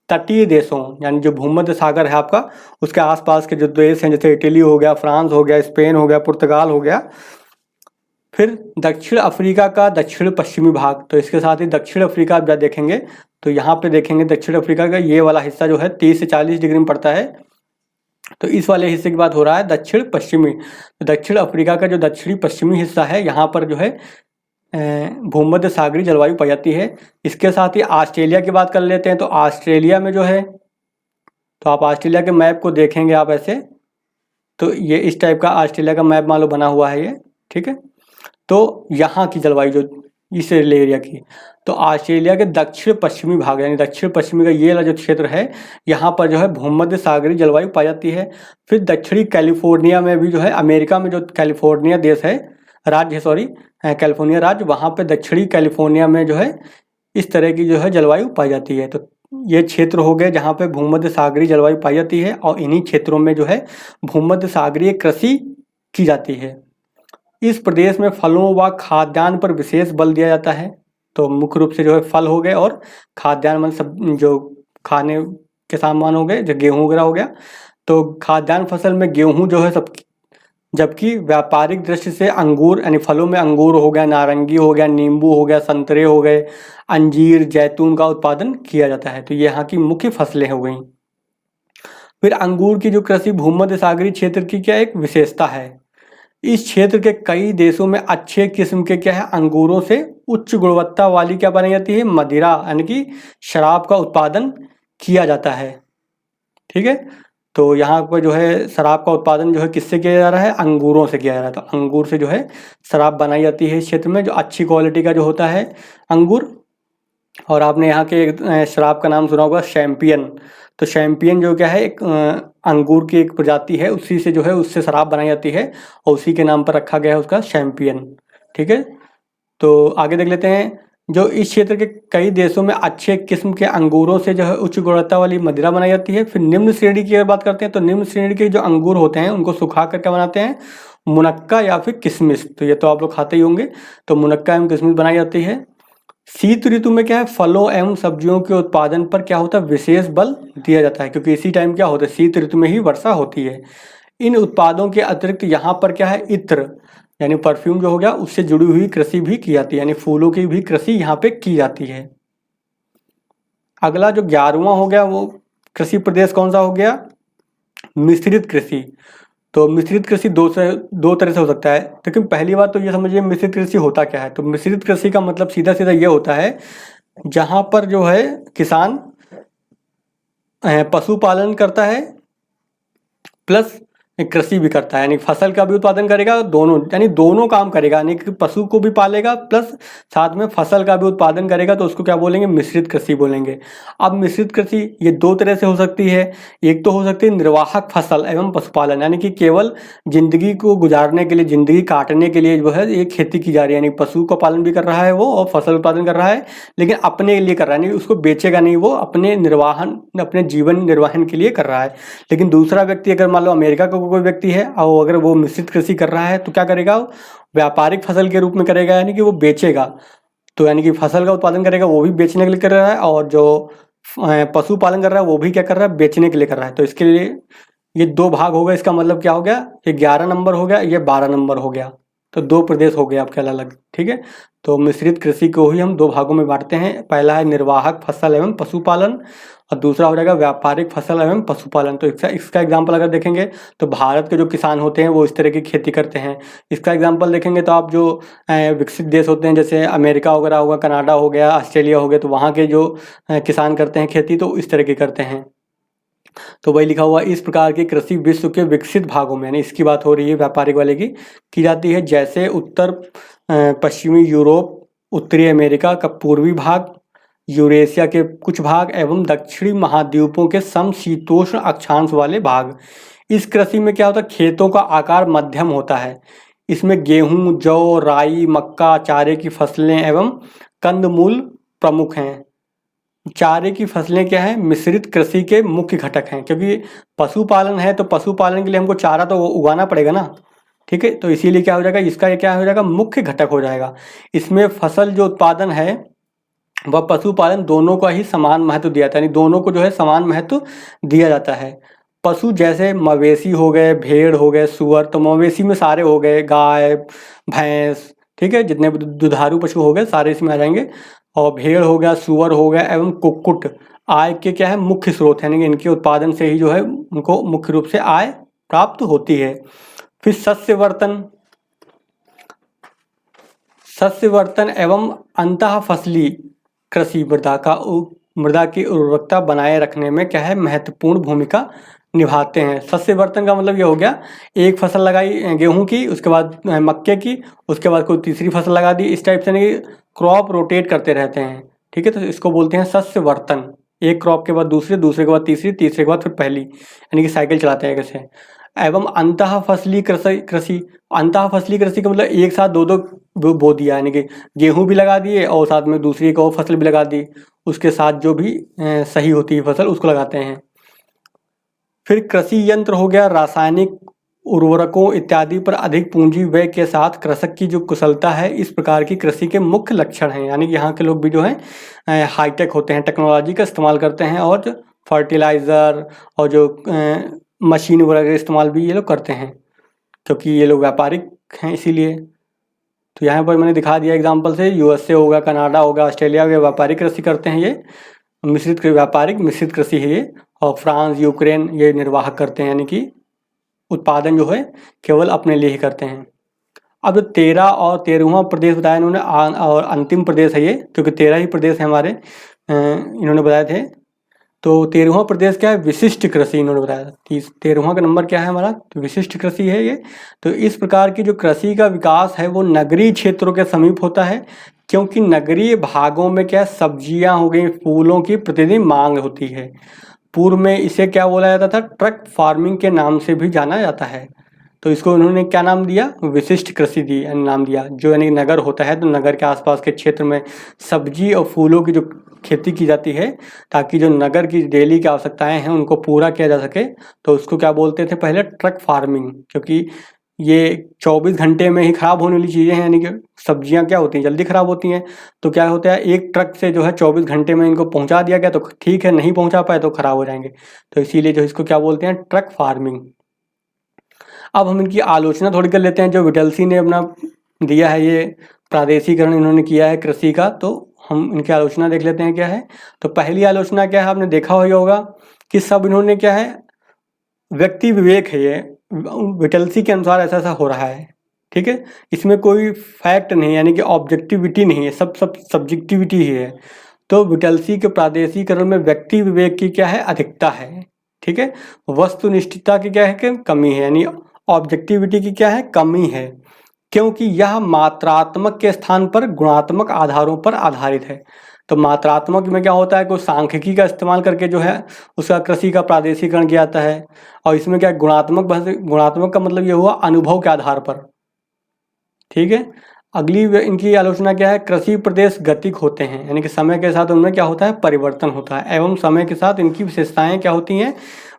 तटीय देशों, यानी जो भूमध्य सागर है आपका उसके आसपास के जो देश हैं, जैसे इटली हो गया, फ्रांस हो गया, स्पेन हो गया, पुर्तगाल हो गया, फिर दक्षिण अफ्रीका का दक्षिण पश्चिमी भाग। तो इसके साथ ही दक्षिण अफ्रीका आप जब देखेंगे तो यहाँ पे देखेंगे दक्षिण अफ्रीका का ये वाला हिस्सा जो है 30 से 40 डिग्री में पड़ता है। तो इस वाले हिस्से की बात हो रहा है दक्षिण पश्चिमी। तो दक्षिण अफ्रीका का जो दक्षिणी पश्चिमी हिस्सा है यहाँ पर जो है भूमध्य सागरीय जलवायु पाई जाती है। इसके साथ ही ऑस्ट्रेलिया की बात कर लेते हैं। तो ऑस्ट्रेलिया में जो है, तो आप ऑस्ट्रेलिया के मैप को देखेंगे आप ऐसे, तो ये इस टाइप का ऑस्ट्रेलिया का मैप मान लो बना हुआ है ये, ठीक है। तो यहाँ की जलवायु जो इस एरिया की, तो ऑस्ट्रेलिया के दक्षिण पश्चिमी भाग यानी दक्षिण पश्चिमी का ये वाला जो क्षेत्र है यहाँ पर जो है भूमध्य सागरीय जलवायु पाई जाती है। फिर दक्षिणी कैलिफोर्निया में भी जो है, अमेरिका में जो कैलिफोर्निया देश है, राज्य, सॉरी कैलिफोर्निया राज्य, वहाँ पे दक्षिणी कैलिफोर्निया में जो है इस तरह की जो है जलवायु पाई जाती है। तो ये क्षेत्र हो गए जहाँ पे भूमध्य सागरीय जलवायु पाई जाती है और इन्हीं क्षेत्रों में जो है भूमध्य सागरीय कृषि की जाती है। इस प्रदेश में फलों व खाद्यान्न पर विशेष बल दिया जाता है। तो मुख्य रूप से जो है फल हो गए और खाद्यान्न मतलब सब जो खाने के सामान हो गए, जो गेहूँ वगैरह हो गया। तो खाद्यान्न फसल में गेहूँ जो है सब, जबकि व्यापारिक दृष्टि से अंगूर यानी फलों में अंगूर हो गया, नारंगी हो गया, नींबू हो गया, संतरे हो गए, अंजीर, जैतून का उत्पादन किया जाता है। तो ये यहाँ की मुख्य फसलें हो गई। फिर अंगूर की जो कृषि भूमध्य सागरीय क्षेत्र की क्या एक विशेषता है, इस क्षेत्र के कई देशों में अच्छे किस्म के क्या है अंगूरों से उच्च गुणवत्ता वाली क्या बनाई जाती है, मदिरा यानी कि शराब का उत्पादन किया जाता है। ठीक है, तो यहाँ पर जो है शराब का उत्पादन जो है किससे किया जा रहा है? अंगूरों से किया जा रहा है। तो अंगूर से जो है शराब बनाई जाती है इस क्षेत्र में, जो अच्छी क्वालिटी का जो होता है अंगूर। और आपने यहाँ के शराब का नाम सुना होगा शैम्पियन। तो शैम्पियन जो क्या है एक अंगूर की एक प्रजाति है, उसी से जो है उससे शराब बनाई जाती है और उसी के नाम पर रखा गया है उसका शैम्पियन। ठीक है, तो आगे देख लेते हैं। जो इस क्षेत्र के कई देशों में अच्छे किस्म के अंगूरों से जो है उच्च गुणवत्ता वाली मदिरा बनाई जाती है। फिर निम्न श्रेणी की अगर बात करते हैं तो निम्न श्रेणी के जो अंगूर होते हैं उनको सुखा कर क्या बनाते हैं? मुनक्का या फिर किशमिश। तो ये तो आप लोग खाते ही होंगे। तो मुनक्का एवं किशमिश बनाई जाती है। शीत ऋतु में क्या है फलों एवं सब्जियों के उत्पादन पर क्या होता है? विशेष बल दिया जाता है, क्योंकि इसी टाइम क्या होता है शीत ऋतु में ही वर्षा होती है। इन उत्पादों के अतिरिक्त यहाँ पर क्या है इत्र यानी परफ्यूम जो हो गया उससे जुड़ी हुई कृषि भी की जाती है, यानी फूलों की भी कृषि यहाँ पे की जाती है। अगला जो 11वां हो गया वो कृषि प्रदेश कौन सा हो गया? मिश्रित कृषि। तो मिश्रित कृषि दो तरह से हो सकता है। लेकिन पहली बात तो ये समझिए मिश्रित कृषि होता क्या है। तो मिश्रित कृषि का मतलब सीधा सीधा ये होता है जहाँ पर जो है किसान पशुपालन करता है प्लस कृषि भी करता है, यानी फसल का भी उत्पादन करेगा, दोनों यानी दोनों काम करेगा, यानी कि पशु को भी पालेगा प्लस साथ में फसल का भी उत्पादन करेगा। तो उसको क्या बोलेंगे? मिश्रित कृषि बोलेंगे। अब मिश्रित कृषि ये दो तरह से हो सकती है। एक तो हो सकती है निर्वाहक फसल एवं पशुपालन, यानी कि केवल जिंदगी को गुजारने के लिए, जिंदगी काटने के लिए जो है ये खेती की जा रही है, यानी पशु का पालन भी कर रहा है वो और फसल उत्पादन कर रहा है, लेकिन अपने लिए कर रहा है, यानी उसको बेचेगा नहीं, वो अपने अपने जीवन निर्वाहन के लिए कर रहा है। लेकिन दूसरा व्यक्ति अगर मान लो अमेरिका का कोई व्यक्ति है और अगर वो मिश्रित कृषि कर रहा है तो क्या करेगा? व्यापारिक फसल के रूप में करेगा, यानी कि वो बेचेगा। तो यानी कि फसल का उत्पादन करेगा वो भी बेचने के लिए कर रहा है, और जो पशुपालन कर रहा है वो भी क्या कर रहा है, बेचने के लिए कर रहा है। तो इसके लिए ये 2 भाग हो गए। इसका मतलब क्या हो गया, ये 11 नंबर हो गया, ये 12 नंबर हो गया। तो 2 प्रदेश हो गए आपके अलग-अलग, ठीक है। तो मिश्रित कृषि को ही हम 2 भागों में बांटते हैं। पहला है निर्वाहक फसल एवं पशुपालन, और दूसरा हो जाएगा व्यापारिक फसल एवं पशुपालन। तो इसका एग्जाम्पल अगर देखेंगे तो भारत के जो किसान होते हैं वो इस तरह की खेती करते हैं। इसका एग्जाम्पल देखेंगे तो आप जो विकसित देश होते हैं, जैसे अमेरिका वगैरह होगा, कनाडा हो गया, ऑस्ट्रेलिया हो गया, तो वहाँ के जो किसान करते हैं खेती, तो इस तरह की करते हैं। तो वही लिखा हुआ, इस प्रकार की कृषि विश्व के विकसित भागों में, यानी इसकी बात हो रही है व्यापारिक वाले की जाती है, जैसे उत्तर पश्चिमी यूरोप, उत्तरी अमेरिका का पूर्वी भाग, यूरेशिया के कुछ भाग एवं दक्षिणी महाद्वीपों के समशीतोष्ण अक्षांश वाले भाग। इस कृषि में क्या होता है, खेतों का आकार मध्यम होता है। इसमें गेहूं, जौ, राई, मक्का, चारे की फसलें एवं कंदमूल प्रमुख हैं। चारे की फसलें क्या है, मिश्रित कृषि के मुख्य घटक हैं, क्योंकि पशुपालन है तो पशुपालन के लिए हमको चारा तो उगाना पड़ेगा ना, ठीक है। तो इसीलिए क्या हो जाएगा, इसका ये क्या हो जाएगा, मुख्य घटक हो जाएगा। इसमें फसल जो उत्पादन है वह पशुपालन दोनों का ही समान महत्व दिया जाता है, यानी दोनों को जो है समान महत्व दिया जाता है। पशु जैसे मवेशी हो गए, भेड़ हो गए, सुअर, तो मवेशी में सारे हो गए, गाय, भैंस, ठीक है, जितने भी दुधारू पशु हो गए सारे इसमें आ जाएंगे। और भेड़ हो गया, सुअर हो गया एवं कुक्कुट आय के क्या है, मुख्य स्रोत है, यानी कि इनके उत्पादन से ही जो है उनको मुख्य रूप से आय प्राप्त होती है। फिर सस्यवर्तन एवं अंतः फसली कृषि मृदा की उर्वरकता बनाए रखने में क्या है, महत्वपूर्ण भूमिका निभाते हैं। सस्यवर्तन का मतलब ये हो गया, एक फसल लगाई गेहूं की, उसके बाद मक्के की, उसके बाद कोई तीसरी फसल लगा दी, इस टाइप से नहीं, क्रॉप रोटेट करते रहते हैं, ठीक है। तो इसको बोलते हैं सस्यवर्तन। एक क्रॉप के बाद दूसरे, दूसरे के बाद तीसरी, तीसरे के बाद फिर पहली, यानी कि साइकिल चलाते हैं कैसे। एवं अंतः फसली कृषि, अंतः फसली कृषि का मतलब एक साथ दो बो दिया, यानी कि गेहूं भी लगा दिए और साथ में दूसरी एक और फसल भी लगा दी, उसके साथ जो भी सही होती है फसल उसको लगाते हैं। फिर कृषि यंत्र हो गया, रासायनिक उर्वरकों इत्यादि पर अधिक पूंजी व्यय के साथ कृषक की जो कुशलता है, इस प्रकार की कृषि के मुख्य लक्षण हैं। यानी कि यहाँ के लोग भी जो है हाईटेक होते हैं, टेक्नोलॉजी का इस्तेमाल करते हैं, और जो फर्टिलाइज़र और जो मशीन वगैरह का इस्तेमाल भी ये लोग करते हैं, क्योंकि ये लोग व्यापारिक हैं इसीलिए। तो यहाँ पर मैंने दिखा दिया एग्जांपल से, यूएसए होगा, कनाडा होगा, ऑस्ट्रेलिया होगा, व्यापारिक कृषि करते हैं ये, व्यापारिक मिश्रित कृषि है ये। और फ्रांस, यूक्रेन ये निर्वाह करते हैं, यानी कि उत्पादन जो है केवल अपने लिए ही करते हैं। अब जो 13 और 13वां प्रदेश बताया इन्होंने, और अंतिम प्रदेश है ये, क्योंकि 13 ही प्रदेश है हमारे, इन्होंने बताए थे। तो 13वां प्रदेश क्या है, विशिष्ट कृषि इन्होंने बताया। 13वां का नंबर क्या है हमारा, तो विशिष्ट कृषि है ये। तो इस प्रकार की जो कृषि का विकास है वो नगरीय क्षेत्रों के समीप होता है, क्योंकि नगरीय भागों में क्या सब्जियां हो गई, फूलों की प्रतिदिन मांग होती है। पूर्व में इसे क्या बोला जाता था, ट्रक फार्मिंग के नाम से भी जाना जाता है। तो इसको उन्होंने क्या नाम दिया, विशिष्ट कृषि दी नाम दिया। जो यानी नगर होता है तो नगर के आसपास के क्षेत्र में सब्जी और फूलों की जो खेती की जाती है, ताकि जो नगर की डेली की आवश्यकताएं हैं उनको पूरा किया जा सके, तो उसको क्या बोलते थे पहले, ट्रक फार्मिंग। क्योंकि ये 24 घंटे में ही खराब होने वाली चीज़ें हैं, यानी कि सब्जियां क्या होती हैं, जल्दी खराब होती हैं। तो क्या होता है, एक ट्रक से जो है 24 घंटे में इनको पहुंचा दिया गया तो ठीक है, नहीं पहुंचा पाए तो खराब हो जाएंगे। तो इसीलिए जो इसको क्या बोलते हैं, ट्रक फार्मिंग। अब हम इनकी आलोचना थोड़ी कर लेते हैं। जो विटलसी ने अपना दिया है, ये प्रादेशिकरण इन्होंने किया है कृषि का, तो हम इनकी आलोचना देख लेते हैं क्या है। तो पहली आलोचना क्या है, आपने देखा ही होगा कि सब इन्होंने क्या है, व्यक्ति विवेक है ये, विटलसी के अनुसार ऐसा ऐसा हो रहा है, ठीक है। इसमें कोई फैक्ट नहीं, यानी कि ऑब्जेक्टिविटी नहीं है, सब सब्जेक्टिविटी ही है। तो विटलसी के प्रादेशिकरण में व्यक्ति विवेक की क्या है, अधिकता है, ठीक है। वस्तुनिष्ठता की क्या है कि कमी है, यानी ऑब्जेक्टिविटी की क्या है, कमी है, क्योंकि यह मात्रात्मक के स्थान पर गुणात्मक आधारों पर आधारित है। तो मात्रात्मक में क्या होता है, कोई सांख्यिकी का इस्तेमाल करके जो है उसका कृषि का प्रादेशिकरण किया जाता है। और इसमें क्या गुणात्मक का मतलब ये हुआ अनुभव के आधार पर, ठीक है। अगली इनकी आलोचना क्या है, कृषि प्रदेश गतिक होते हैं, यानी कि समय के साथ उनमें क्या होता है, परिवर्तन होता है, एवं समय के साथ इनकी विशेषताएं क्या होती हैं,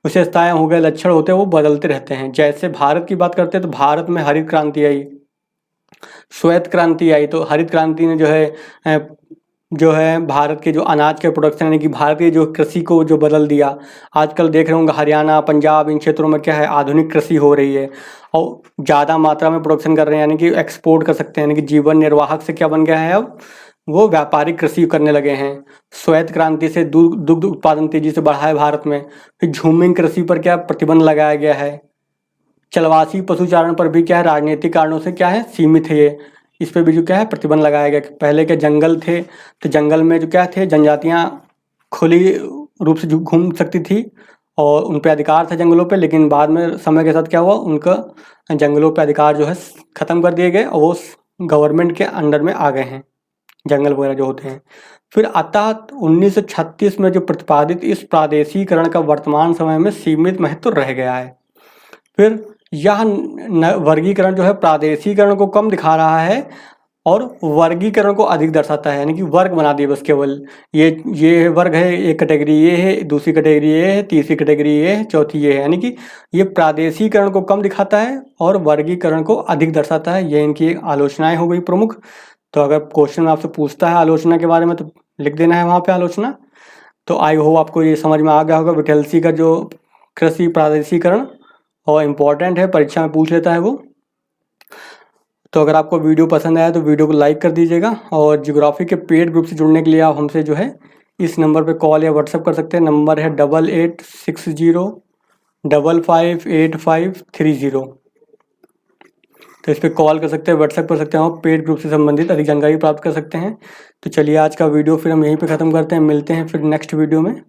विशेषताएं हो गए, लक्षण होते हैं, वो बदलते रहते हैं। जैसे भारत की बात करते हैं तो भारत में हरित क्रांति आई, श्वेत क्रांति आई तो हरित क्रांति ने जो है भारत के जो अनाज के प्रोडक्शन यानी कि भारतीय जो कृषि को जो बदल दिया। आजकल देख रहे होंगे हरियाणा, पंजाब इन क्षेत्रों में क्या है, आधुनिक कृषि हो रही है और ज़्यादा मात्रा में प्रोडक्शन कर रहे हैं, यानी कि एक्सपोर्ट कर सकते हैं, यानी कि जीवन निर्वाहक से क्या बन गया है, अब वो व्यापारिक कृषि करने लगे हैं। श्वेत क्रांति से दुग्ध उत्पादन तेजी से बढ़ा है भारत में। फिर झूमिंग कृषि पर क्या प्रतिबंध लगाया गया है। चलवासी पशुचारण पर भी क्या है, राजनीतिक कारणों से क्या है, सीमित है ये, इस पर भी जो क्या है प्रतिबंध लगाया गया। पहले के जंगल थे तो जंगल में जो क्या थे, जनजातियां खुली रूप से घूम सकती थी और उन पे अधिकार था जंगलों पे, लेकिन बाद में समय के साथ क्या हुआ, उनका जंगलों पे अधिकार जो है ख़त्म कर दिए गए और वो गवर्नमेंट के अंडर में आ गए हैं जंगल वगैरह जो होते हैं। फिर अतः 1936 में जो प्रतिपादित इस प्रादेशीकरण का वर्तमान समय में सीमित महत्व रह गया है। फिर यह वर्गीकरण जो है प्रादेशीकरण को कम दिखा रहा है और वर्गीकरण को अधिक दर्शाता है, यानी कि वर्ग बना दिए बस केवल, ये वर्ग है, एक कैटेगरी ये है, दूसरी कैटेगरी ये है, तीसरी कैटेगरी ये है, चौथी ये है, यानी कि ये प्रादेशीकरण को कम दिखाता है और वर्गीकरण को अधिक दर्शाता है। ये इनकी एक आलोचनाएं हो गई प्रमुख। तो अगर क्वेश्चन आपसे पूछता है आलोचना के बारे में तो लिख देना है वहाँ पे आलोचना। तो आई होप आपको ये समझ में आ गया होगा विटेल्सी का जो कृषि प्रादेशीकरण, और इम्पॉर्टेंट है, परीक्षा में पूछ लेता है वो। तो अगर आपको वीडियो पसंद आया तो वीडियो को लाइक कर दीजिएगा, और जियोग्राफी के पेड ग्रुप से जुड़ने के लिए आप हमसे जो है इस नंबर पे कॉल या व्हाट्सएप कर सकते हैं। नंबर है 8860558530। तो इस पर कॉल कर सकते हैं, व्हाट्सएप कर सकते हैं और पेड ग्रुप से संबंधित अधिक जानकारी प्राप्त कर सकते हैं। तो चलिए आज का वीडियो फिर हम यहीं पे ख़त्म करते हैं, मिलते हैं फिर नेक्स्ट वीडियो में।